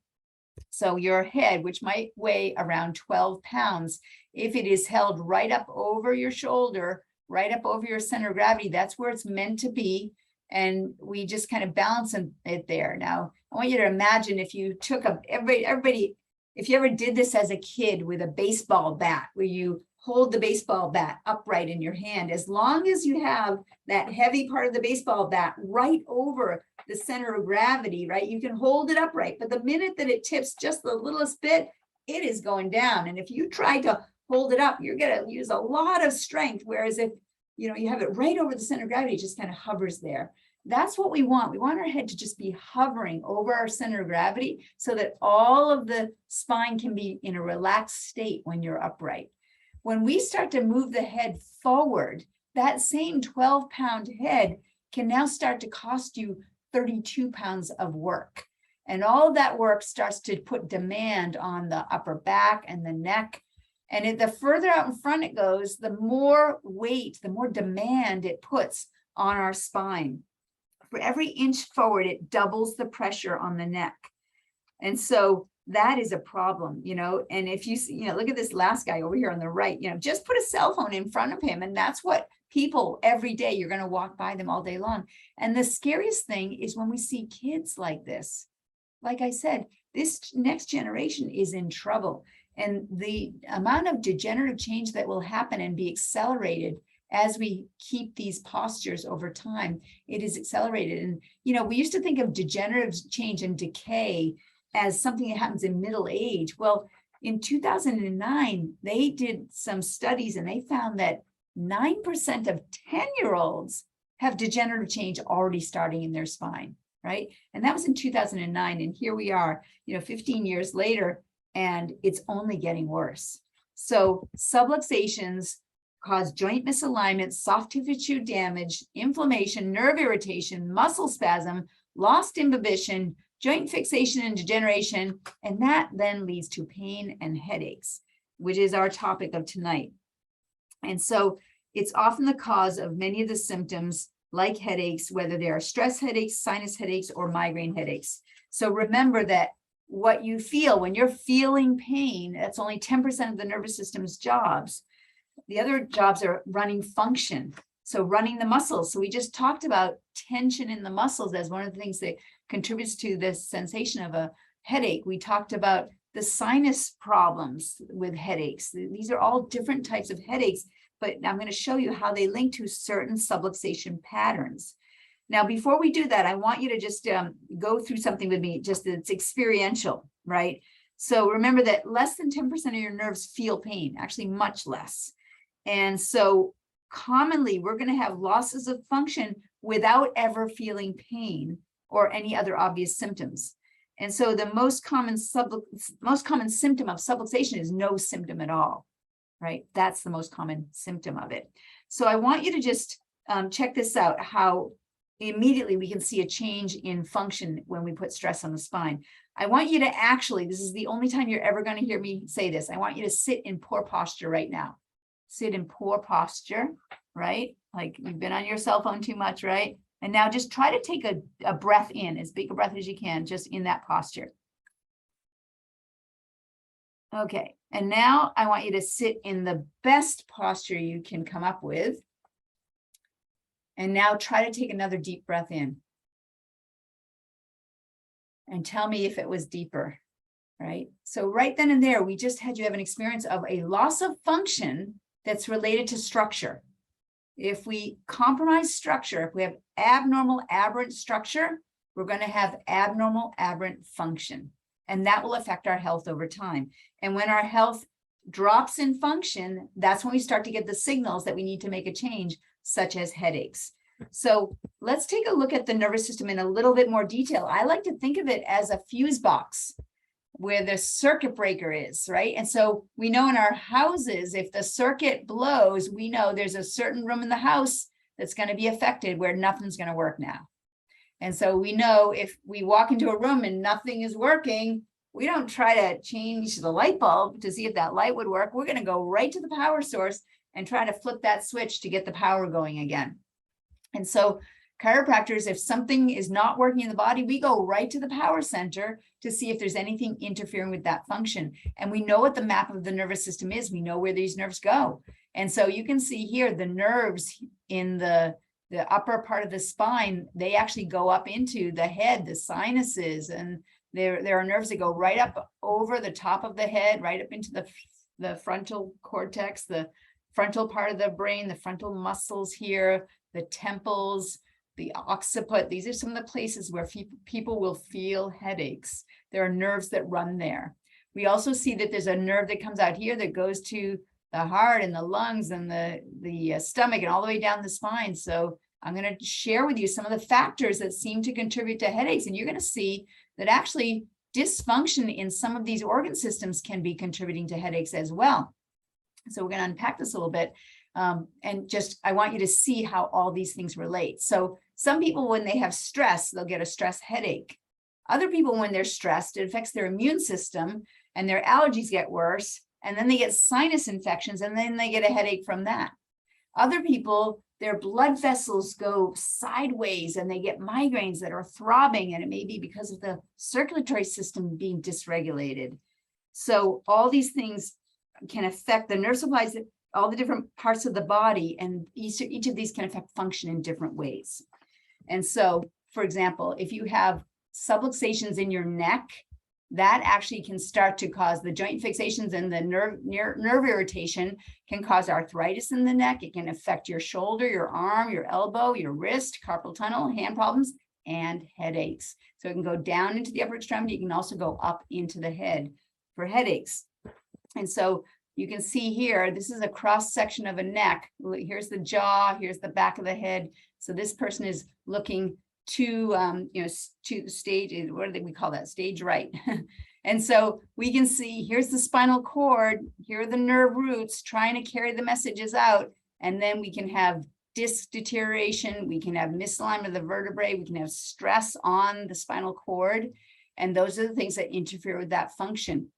So your head, which might weigh around 12 pounds, if it is held right up over your shoulder, right up over your center of gravity, that's where it's meant to be. And we just kind of balance it there. Now, I want you to imagine if you took everybody, if you ever did this as a kid with a baseball bat, where you hold the baseball bat upright in your hand, as long as you have that heavy part of the baseball bat right over the center of gravity, right, you can hold it upright. But the minute that it tips just the littlest bit, it is going down. And if you try to hold it up, you're going to use a lot of strength. Whereas if you have it right over the center of gravity, it just kind of hovers there. That's what we want. We want our head to just be hovering over our center of gravity, so that all of the spine can be in a relaxed state when you're upright. When we start to move the head forward, that same 12-pound head can now start to cost you 32 pounds of work. And all of that work starts to put demand on the upper back and the neck. And the further out in front it goes, the more weight, the more demand it puts on our spine. For every inch forward, it doubles the pressure on the neck. And so that is a problem, and if you look at this last guy over here on the right, just put a cell phone in front of him. And that's what people every day, you're going to walk by them all day long. And the scariest thing is when we see kids like this. Like I said, this next generation is in trouble. And the amount of degenerative change that will happen and be accelerated as we keep these postures over time, it is accelerated. And, we used to think of degenerative change and decay as something that happens in middle age. Well, in 2009, they did some studies and they found that 9% of 10-year-olds have degenerative change already starting in their spine, right? And that was in 2009. And here we are, 15 years later, and it's only getting worse. So subluxations cause joint misalignment, soft tissue damage, inflammation, nerve irritation, muscle spasm, lost imbibition, joint fixation and degeneration, and that then leads to pain and headaches, which is our topic of tonight. And so it's often the cause of many of the symptoms like headaches, whether they are stress headaches, sinus headaches, or migraine headaches. So remember that what you feel when you're feeling pain, that's only 10% of the nervous system's jobs. The other jobs are running function. So running the muscles. So we just talked about tension in the muscles as one of the things that contributes to this sensation of a headache. We talked about the sinus problems with headaches. These are all different types of headaches, but I'm going to show you how they link to certain subluxation patterns. Now, before we do that, I want you to just go through something with me, just it's experiential, right? So remember that less than 10% of your nerves feel pain, actually much less. And so commonly, we're going to have losses of function without ever feeling pain or any other obvious symptoms. And so the most common symptom of subluxation is no symptom at all, right? That's the most common symptom of it. So I want you to just check this out, how immediately we can see a change in function when we put stress on the spine. I want you to actually, this is the only time you're ever going to hear me say this, I want you to sit in poor posture right now. Sit in poor posture, right? Like you've been on your cell phone too much, right? And now just try to take a breath in, as big a breath as you can, just in that posture. Okay, and now I want you to sit in the best posture you can come up with. And now try to take another deep breath in. And tell me if it was deeper, right? So right then and there, we just had you have an experience of a loss of function that's related to structure. If we compromise structure, if we have abnormal, aberrant structure, we're going to have abnormal, aberrant function. And that will affect our health over time. And when our health drops in function, that's when we start to get the signals that we need to make a change, such as headaches. So let's take a look at the nervous system in a little bit more detail. I like to think of it as a fuse box where the circuit breaker is, right? And so we know in our houses, if the circuit blows, we know there's a certain room in the house that's going to be affected where nothing's going to work now. And so we know if we walk into a room and nothing is working, we don't try to change the light bulb to see if that light would work. We're going to go right to the power source and try to flip that switch to get the power going again. And so chiropractors, if something is not working in the body, we go right to the power center to see if there's anything interfering with that function. And we know what the map of the nervous system is. We know where these nerves go. And so you can see here, the nerves in the upper part of the spine, they actually go up into the head, the sinuses, and there are nerves that go right up over the top of the head, right up into the frontal cortex, the frontal part of the brain, the frontal muscles here, the temples, the occiput. These are some of the places where people will feel headaches. There are nerves that run there. We also see that there's a nerve that comes out here that goes to the heart and the lungs and the stomach and all the way down the spine. So I'm going to share with you some of the factors that seem to contribute to headaches. And you're going to see that actually dysfunction in some of these organ systems can be contributing to headaches as well. So we're going to unpack this a little bit. And just, I want you to see how all these things relate. So some people, when they have stress, they'll get a stress headache. Other people, when they're stressed, it affects their immune system and their allergies get worse. And then they get sinus infections and then they get a headache from that. Other people, their blood vessels go sideways and they get migraines that are throbbing, and it may be because of the circulatory system being dysregulated. So all these things can affect the nerve supplies, all the different parts of the body, and each of these can affect function in different ways. And so, for example, if you have subluxations in your neck, that actually can start to cause the joint fixations, and the nerve irritation can cause arthritis in the neck. It can affect your shoulder, your arm, your elbow, your wrist, carpal tunnel, hand problems, and headaches. So it can go down into the upper extremity. It can also go up into the head for headaches. And so you can see here, this is a cross section of a neck. Here's the jaw, here's the back of the head. So this person is looking to to stage, what do we call that? Stage right. And so we can see, here's the spinal cord, here are the nerve roots trying to carry the messages out. And then we can have disc deterioration, we can have misalignment of the vertebrae, we can have stress on the spinal cord. And those are the things that interfere with that function.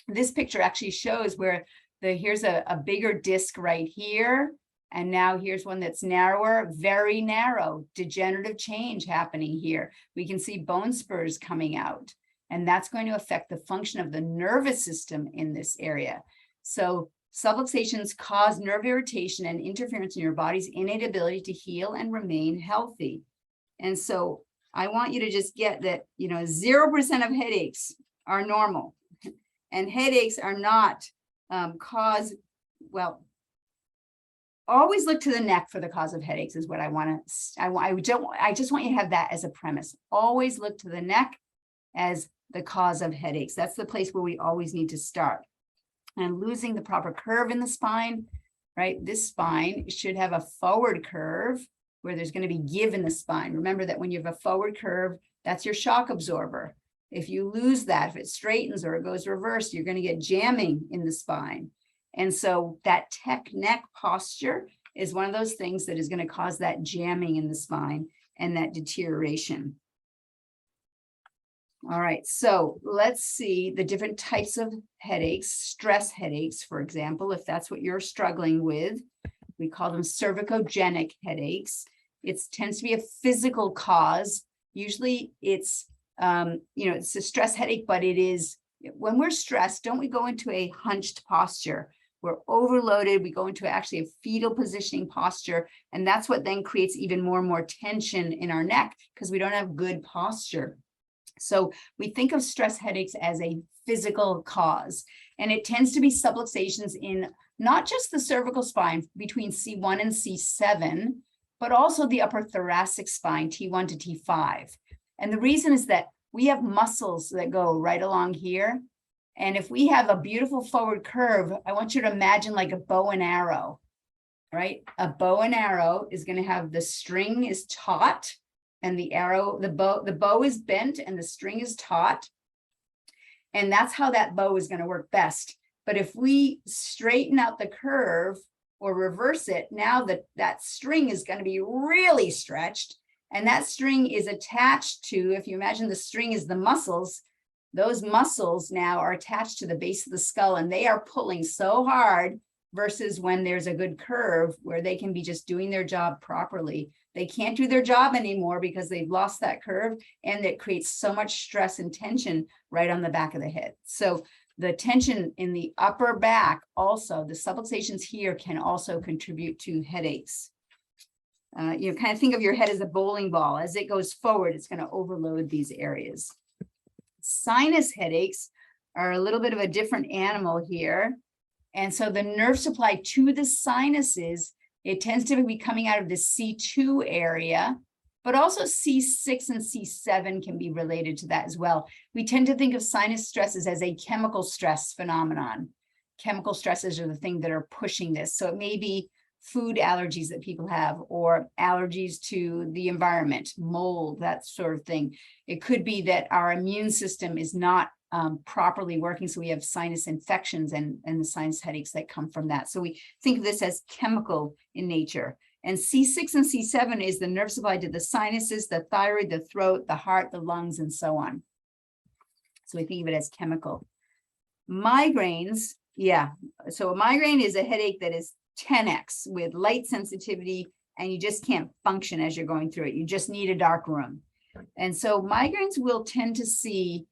This picture actually shows where here's a bigger disc right here. And now here's one that's narrower, very narrow, degenerative change happening here. We can see bone spurs coming out, and that's going to affect the function of the nervous system in this area. So Subluxations cause nerve irritation and interference in your body's innate ability to heal and remain healthy. And so I want you to just get that, 0% of headaches are normal, and headaches are not caused, well, always look to the neck for the cause of headaches is what I want to, I just want you to have that as a premise. Always look to the neck as the cause of headaches. That's the place where we always need to start. And losing the proper curve in the spine, right? This spine should have a forward curve where there's going to be give in the spine. Remember that when you have a forward curve, that's your shock absorber. If you lose that, if it straightens or it goes reverse, you're going to get jamming in the spine. And so that tech neck posture is one of those things that is going to cause that jamming in the spine and that deterioration. All right, so let's see the different types of headaches, stress headaches, for example, if that's what you're struggling with. We call them cervicogenic headaches. It tends to be a physical cause. Usually it's, it's a stress headache, but it is, when we're stressed, don't we go into a hunched posture? We're overloaded. We go into actually a fetal positioning posture. And that's what then creates even more and more tension in our neck because we don't have good posture. So we think of stress headaches as a physical cause, and it tends to be subluxations in not just the cervical spine between C1 and C7, but also the upper thoracic spine, T1 to T5. And the reason is that we have muscles that go right along here. And if we have a beautiful forward curve, I want you to imagine like a bow and arrow, right? A bow and arrow is going to have the string is taut and the arrow, the bow is bent and the string is taut. And that's how that bow is going to work best. But if we straighten out the curve or reverse it, now that string is going to be really stretched. And that string is attached to, if you imagine the string is the muscles, those muscles now are attached to the base of the skull and they are pulling so hard versus when there's a good curve where they can be just doing their job properly. They can't do their job anymore because they've lost that curve, and it creates so much stress and tension right on the back of the head. So the tension in the upper back, also the subluxations here can also contribute to headaches. Kind of think of your head as a bowling ball. As it goes forward, it's going to overload these areas. Sinus headaches are a little bit of a different animal here. And so the nerve supply to the sinuses, it tends to be coming out of the C2 area, but also C6 and C7 can be related to that as well. We tend to think of sinus stresses as a chemical stress phenomenon. Chemical stresses are the thing that are pushing this. So it may be food allergies that people have, or allergies to the environment, mold, that sort of thing. It could be that our immune system is not properly working, so we have sinus infections and the sinus headaches that come from that. So we think of this as chemical in nature. And C6 and C7 is the nerve supply to the sinuses, the thyroid, the throat, the heart, the lungs, and so on. So we think of it as chemical. Migraines, yeah. So a migraine is a headache that is 10x with light sensitivity, and you just can't function as you're going through it. You just need a dark room. And so migraines will tend to see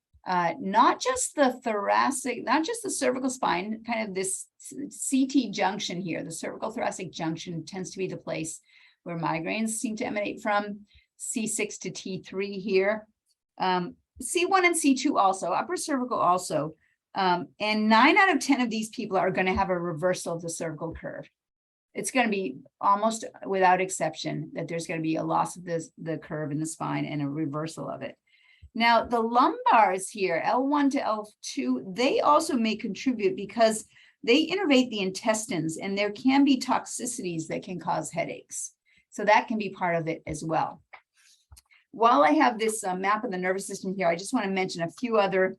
not just the thoracic, not just the cervical spine, kind of this CT junction here, the cervical thoracic junction tends to be the place where migraines seem to emanate from. C6 to T3 here. C1 and C2 also, upper cervical also. And 9 out of 10 of these people are going to have a reversal of the cervical curve. It's going to be almost without exception that there's going to be a loss of the curve in the spine and a reversal of it. Now, the lumbars here, L1 to L2, they also may contribute because they innervate the intestines, and there can be toxicities that can cause headaches. So that can be part of it as well. While I have this map of the nervous system here, I just want to mention a few other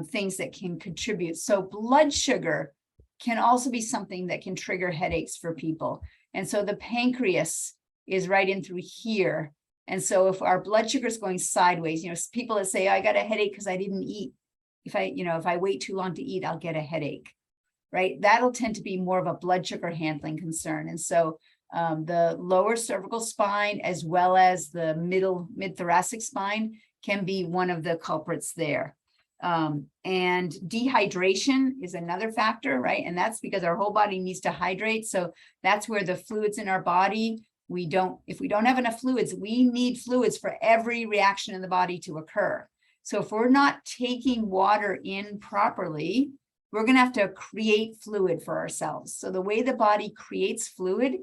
things that can contribute. So blood sugar can also be something that can trigger headaches for people. And so the pancreas is right in through here. And so if our blood sugar is going sideways, people that say, I got a headache because I didn't eat. If I wait too long to eat, I'll get a headache, right? That'll tend to be more of a blood sugar handling concern. And so the lower cervical spine, as well as the mid-thoracic spine, can be one of the culprits there. And dehydration is another factor, right? And that's because our whole body needs to hydrate. So that's where the fluids in our body, if we don't have enough fluids, we need fluids for every reaction in the body to occur. So if we're not taking water in properly, we're going to have to create fluid for ourselves. So the way the body creates fluid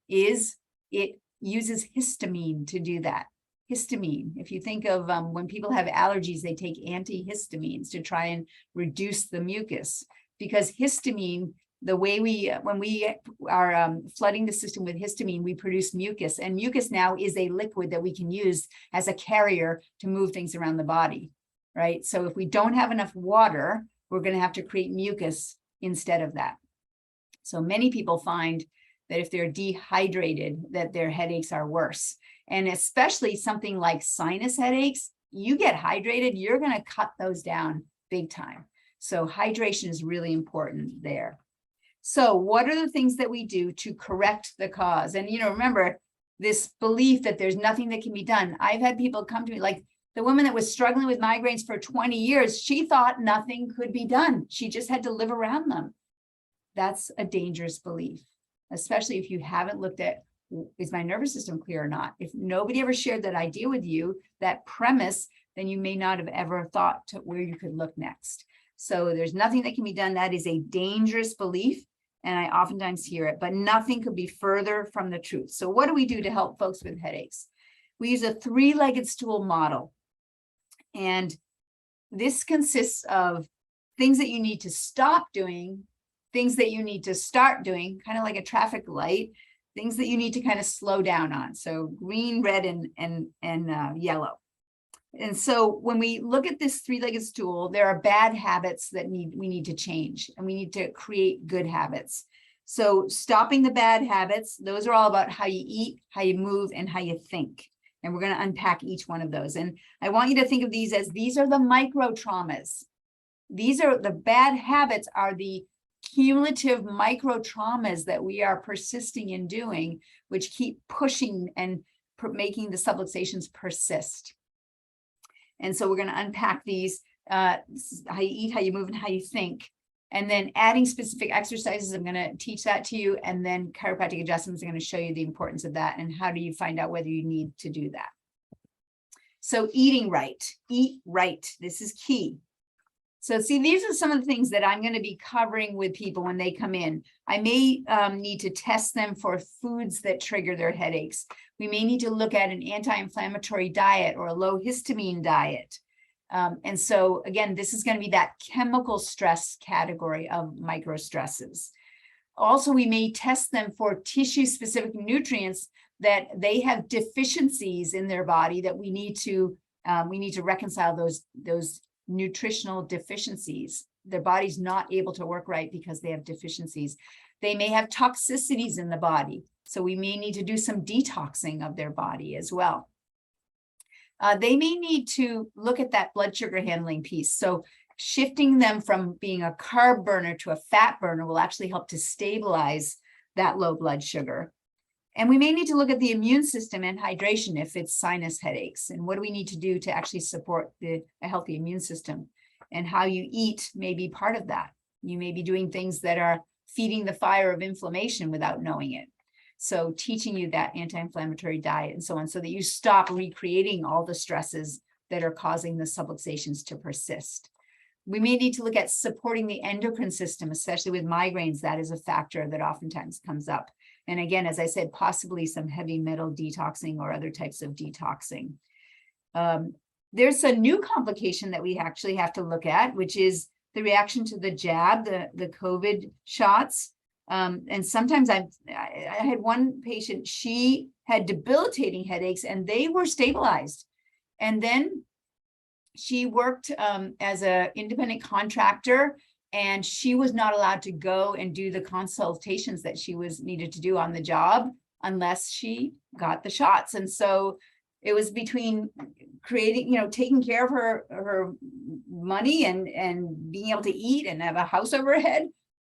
is it uses histamine to do that. Histamine, if you think of when people have allergies, they take antihistamines to try and reduce the mucus, because histamine, the way when we are flooding the system with histamine, we produce mucus, and mucus now is a liquid that we can use as a carrier to move things around the body, right? So if we don't have enough water, we're going to have to create mucus instead of that. So many people find that if they're dehydrated, that their headaches are worse. And especially something like sinus headaches, you get hydrated, you're going to cut those down big time. So hydration is really important there. So what are the things that we do to correct the cause? And, remember this belief that there's nothing that can be done. I've had people come to me, like the woman that was struggling with migraines for 20 years, she thought nothing could be done. She just had to live around them. That's a dangerous belief, especially if you haven't looked at, is my nervous system clear or not? If nobody ever shared that idea with you, that premise, then you may not have ever thought to where you could look next. So there's nothing that can be done. That is a dangerous belief. And I oftentimes hear it, but nothing could be further from the truth. So what do we do to help folks with headaches? We use a three-legged stool model. And this consists of things that you need to stop doing, things that you need to start doing, kind of like a traffic light, things that you need to kind of slow down on. So green, red, and yellow. And so when we look at this three-legged stool, there are bad habits that we need to change, and we need to create good habits. So stopping the bad habits, those are all about how you eat, how you move, and how you think. And we're going to unpack each one of those. And I want you to think of these as these are the micro traumas. These are the bad habits, are the cumulative micro traumas that we are persisting in doing, which keep pushing and making the subluxations persist. And so we're going to unpack these, how you eat, how you move, and how you think. And then adding specific exercises, I'm going to teach that to you. And then chiropractic adjustments, I'm going to show you the importance of that and how do you find out whether you need to do that. So eating right, eat right. This is key. So see, these are some of the things that I'm going to be covering with people when they come in. I may need to test them for foods that trigger their headaches. We may need to look at an anti-inflammatory diet or a low histamine diet. And so again, this is going to be that chemical stress category of micro stresses. Also, we may test them for tissue-specific nutrients that they have deficiencies in their body that we need to reconcile those nutritional deficiencies. Their body's not able to work right because they have deficiencies. They may have toxicities in the body, so we may need to do some detoxing of their body as well. They may need to look at that blood sugar handling piece. So shifting them from being a carb burner to a fat burner will actually help to stabilize that low blood sugar. And we may need to look at the immune system and hydration if it's sinus headaches. And what do we need to do to actually support a healthy immune system? And how you eat may be part of that. You may be doing things that are feeding the fire of inflammation without knowing it. So teaching you that anti-inflammatory diet and so on, so that you stop recreating all the stresses that are causing the subluxations to persist. We may need to look at supporting the endocrine system, especially with migraines. That is a factor that oftentimes comes up. And again, as I said, possibly some heavy metal detoxing or other types of detoxing. There's a new complication that we actually have to look at, which is the reaction to the jab, the COVID shots. And sometimes I had one patient, she had debilitating headaches and they were stabilized. And then she worked as an independent contractor, and she was not allowed to go and do the consultations that she was needed to do on the job unless she got the shots. And so it was between creating, taking care of her money and being able to eat and have a house over her head,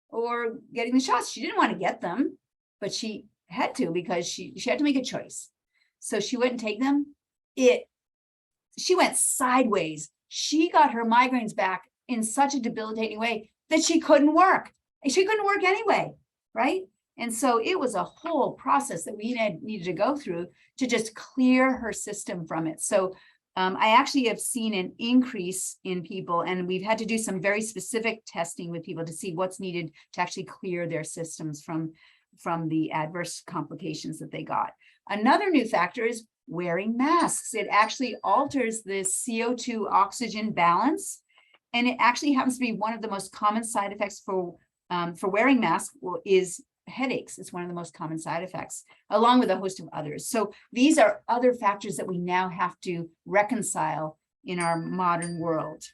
or getting the shots. She didn't want to get them, but she had to because she had to make a choice. So she wouldn't take them. She went sideways she got her migraines back in such a debilitating way that she couldn't work. And she couldn't work anyway, right? And so it was a whole process that we needed to go through to just clear her system from it. So I actually have seen an increase in people, and we've had to do some very specific testing with people to see what's needed to actually clear their systems from the adverse complications that they got. Another new factor is wearing masks. It actually alters the CO2 oxygen balance, and it actually happens to be one of the most common side effects for wearing masks is headaches. It's one of the most common side effects, along with a host of others. So these are other factors that we now have to reconcile in our modern world.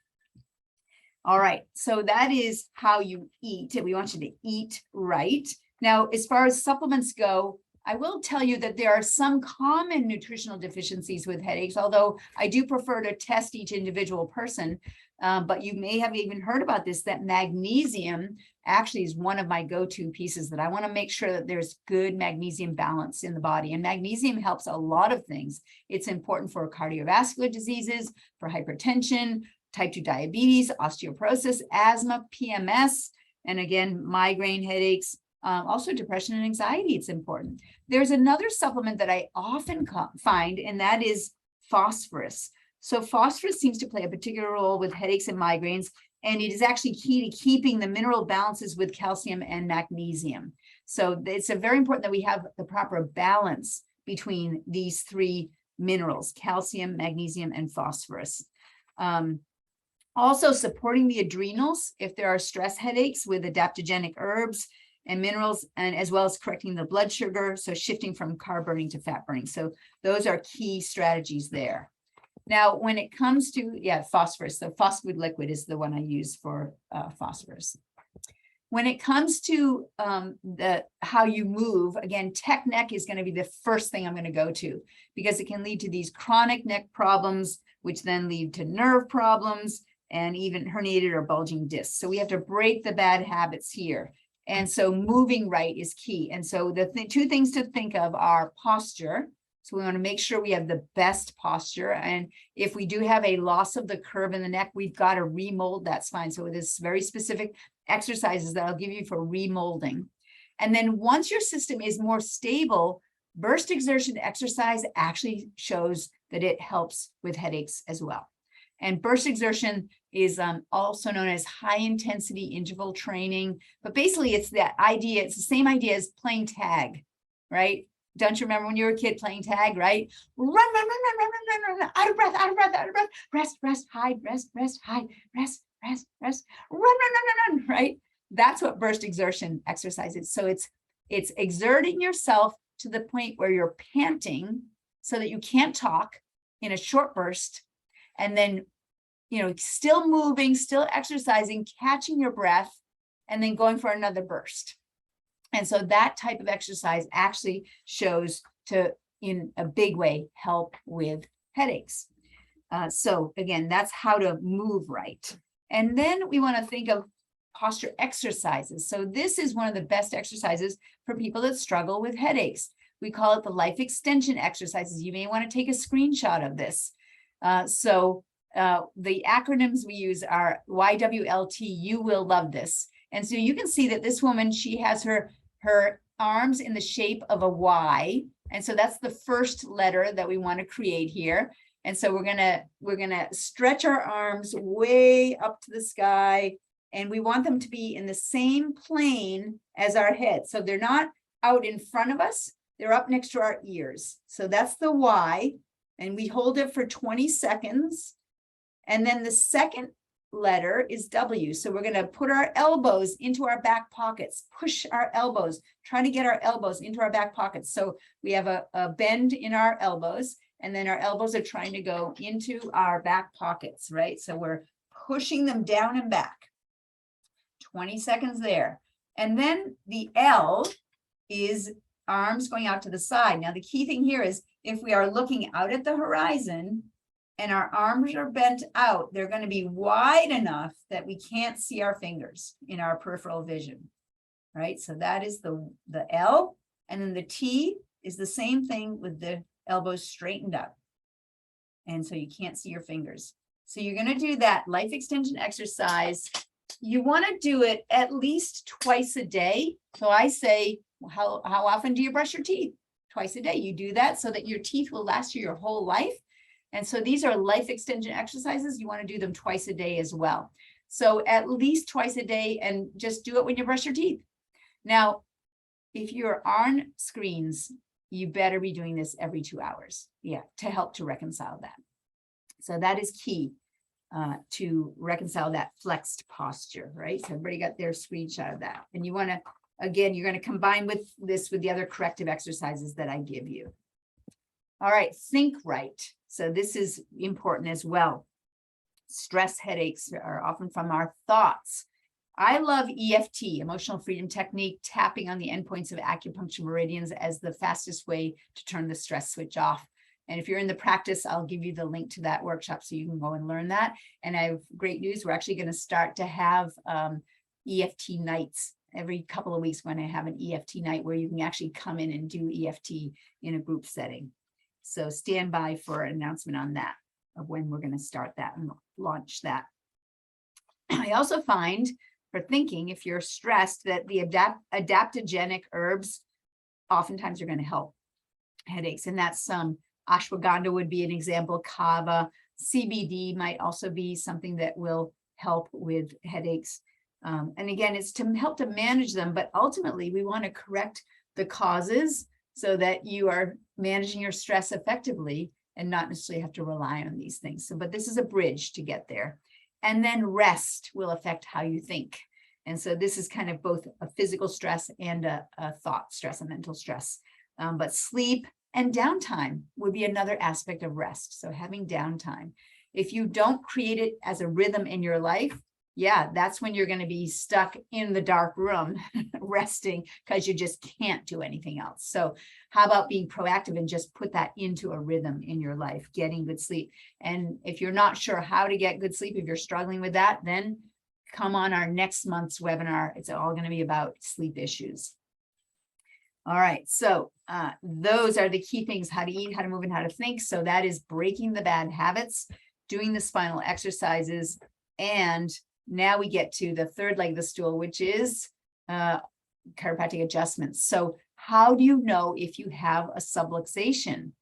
All right, so that is how you eat, and we want you to eat right. Now, as far as supplements go, I will tell you that there are some common nutritional deficiencies with headaches, although I do prefer to test each individual person. But you may have even heard about this, that magnesium actually is one of my go-to pieces, that I want to make sure that there's good magnesium balance in the body. And magnesium helps a lot of things. It's important for cardiovascular diseases, for hypertension, type 2 diabetes, osteoporosis, asthma, PMS, and again, migraine headaches, also depression and anxiety. It's important. There's another supplement that I often find, and that is phosphorus. So phosphorus seems to play a particular role with headaches and migraines, and it is actually key to keeping the mineral balances with calcium and magnesium. So it's very important that we have the proper balance between these three minerals: calcium, magnesium, and phosphorus. Also supporting the adrenals if there are stress headaches with adaptogenic herbs and minerals, and as well as correcting the blood sugar, so shifting from carb burning to fat burning. So those are key strategies there. Now, when it comes to, phosphorus, so phosphid liquid is the one I use for phosphorus. When it comes to how you move, again, tech neck is going to be the first thing I'm going to go to, because it can lead to these chronic neck problems, which then lead to nerve problems and even herniated or bulging discs. So we have to break the bad habits here. And so moving right is key. And so the two things to think of are posture. So we want to make sure we have the best posture. And if we do have a loss of the curve in the neck, we've got to remold that spine. So there's very specific exercises that I'll give you for remolding. And then once your system is more stable, burst exertion exercise actually shows that it helps with headaches as well. And burst exertion is also known as high intensity interval training. But basically it's that idea, it's the same idea as playing tag, right? Don't you remember when you were a kid playing tag, right? Run, out of breath, rest, hide, rest, hide, rest, run, right? That's what burst exertion exercise is. So it's exerting yourself to the point where you're panting so that you can't talk in a short burst, and then, still moving, still exercising, catching your breath, and then going for another burst. And so that type of exercise actually shows to, in a big way, help with headaches. So again, that's how to move right. And then we want to think of posture exercises. So this is one of the best exercises for people that struggle with headaches. We call it the life extension exercises. You may want to take a screenshot of this. The acronyms we use are YWLT, you will love this. And so you can see that this woman, she has her arms in the shape of a Y. And so that's the first letter that we want to create here. And so we're gonna stretch our arms way up to the sky, and we want them to be in the same plane as our head. So they're not out in front of us, they're up next to our ears. So that's the Y, and we hold it for 20 seconds. And then the second letter is W. So we're going to put our elbows into our back pockets, push our elbows, try to get our elbows into our back pockets. So we have a bend in our elbows, and then our elbows are trying to go into our back pockets, right? So we're pushing them down and back. 20 seconds there. And then the L is arms going out to the side. Now, the key thing here is if we are looking out at the horizon and our arms are bent out, they're going to be wide enough that we can't see our fingers in our peripheral vision, right? So that is the L. And then the T is the same thing with the elbows straightened up. And so you can't see your fingers. So you're going to do that life extension exercise. You want to do it at least twice a day. So I say, how often do you brush your teeth? Twice a day. You do that so that your teeth will last you your whole life. And so these are life extension exercises. You want to do them twice a day as well. So at least twice a day, and just do it when you brush your teeth. Now, if you're on screens, you better be doing this every 2 hours. Yeah, to help to reconcile that. So that is key to reconcile that flexed posture, right? So everybody got their screenshot of that. And you want to, again, you're going to combine with this with the other corrective exercises that I give you. All right, think right. So this is important as well. Stress headaches are often from our thoughts. I love EFT, emotional freedom technique, tapping on the endpoints of acupuncture meridians as the fastest way to turn the stress switch off. And if you're in the practice, I'll give you the link to that workshop so you can go and learn that. And I have great news. We're actually going to start to have EFT nights. Every couple of weeks, when I have an EFT night where you can actually come in and do EFT in a group setting. So stand by for an announcement on that, of when we're going to start that and launch that. I also find, for thinking, if you're stressed, that the adaptogenic herbs oftentimes are going to help headaches. And that's ashwagandha would be an example. Kava, CBD might also be something that will help with headaches. And again, it's to help to manage them, but ultimately we want to correct the causes so that you are managing your stress effectively and not necessarily have to rely on these things. So, but this is a bridge to get there. And then rest will affect how you think. And so this is kind of both a physical stress and a thought stress, a mental stress. But sleep and downtime would be another aspect of rest. So having downtime. If you don't create it as a rhythm in your life, yeah, that's when you're going to be stuck in the dark room resting because you just can't do anything else. So how about being proactive and just put that into a rhythm in your life, getting good sleep. And if you're not sure how to get good sleep, if you're struggling with that, then come on our next month's webinar. It's all going to be about sleep issues. All right, so those are the key things: how to eat, how to move, and how to think. So that is breaking the bad habits, doing the spinal exercises, and now we get to the third leg of the stool, which is chiropractic adjustments. So how do you know if you have a subluxation?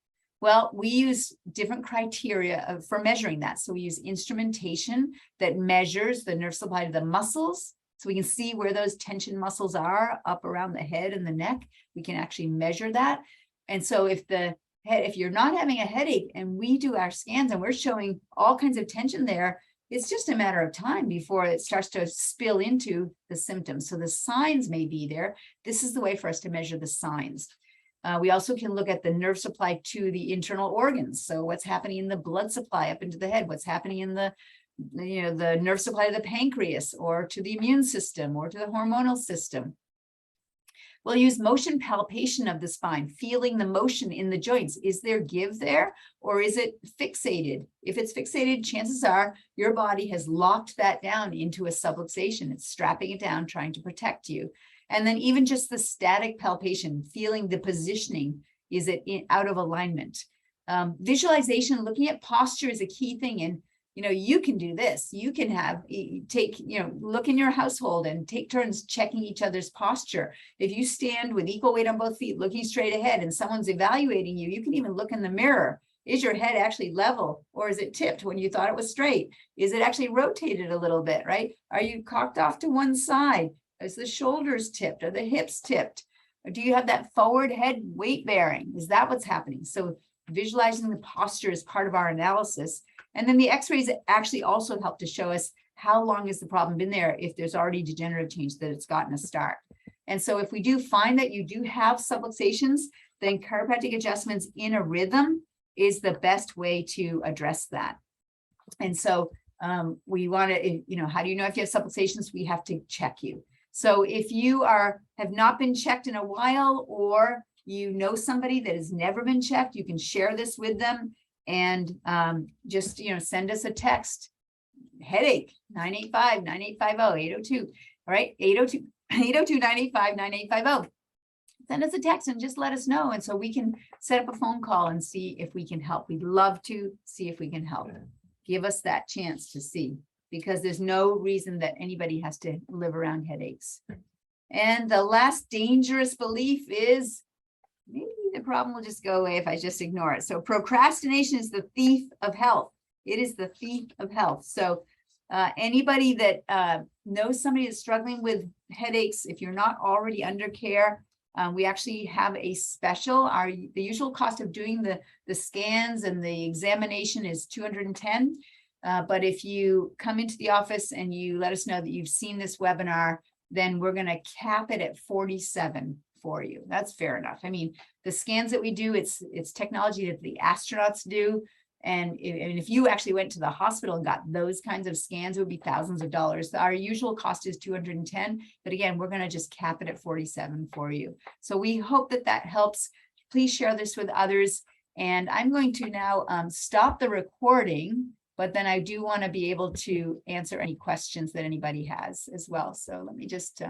Well, we use different criteria for measuring that. So we use instrumentation that measures the nerve supply to the muscles. So we can see where those tension muscles are up around the head and the neck. We can actually measure that. And so if you're not having a headache and we do our scans and we're showing all kinds of tension there, it's just a matter of time before it starts to spill into the symptoms. So the signs may be there. This is the way for us to measure the signs. We also can look at the nerve supply to the internal organs. So what's happening in the blood supply up into the head, what's happening in the nerve supply to the pancreas or to the immune system or to the hormonal system. We'll use motion palpation of the spine, feeling the motion in the joints. Is there give there or is it fixated? If it's fixated, chances are your body has locked that down into a subluxation. It's strapping it down, trying to protect you. And then even just the static palpation, feeling the positioning, is it out of alignment? Visualization, looking at posture is a key thing. And you can do this. You can look in your household and take turns checking each other's posture. If you stand with equal weight on both feet, looking straight ahead, and someone's evaluating you, you can even look in the mirror. Is your head actually level or is it tipped when you thought it was straight? Is it actually rotated a little bit, right? Are you cocked off to one side? Is the shoulders tipped? Are the hips tipped? Or do you have that forward head weight bearing? Is that what's happening? So visualizing the posture is part of our analysis. And then the x-rays actually also help to show us how long has the problem been there if there's already degenerative change that it's gotten a start. And so if we do find that you do have subluxations, then chiropractic adjustments in a rhythm is the best way to address that. And so we want to, how do you know if you have subluxations? We have to check you. So if you have not been checked in a while, or you know somebody that has never been checked, you can share this with them and just send us a text. Headache 985-9850-802. All right, 802-985-9850. Send us a text and just let us know, and so we can set up a phone call and see if we can help. We'd love to see if we can help. give us that chance to see, because there's no reason that anybody has to live around headaches. And the last dangerous belief is, maybe the problem will just go away if I just ignore it. So procrastination is the thief of health. It is the thief of health. So anybody that knows somebody that's struggling with headaches, if you're not already under care, we actually have a special. The usual cost of doing the scans and the examination is $210. But if you come into the office and you let us know that you've seen this webinar, then we're going to cap it at $47 for you. That's fair enough. I mean, the scans that we do, it's technology that the astronauts do. And if you actually went to the hospital and got those kinds of scans, it would be thousands of dollars. Our usual cost is $210, but again, we're going to just cap it at $47 for you. So we hope that that helps. Please share this with others. And I'm going to now stop the recording, but then I do want to be able to answer any questions that anybody has as well. So let me just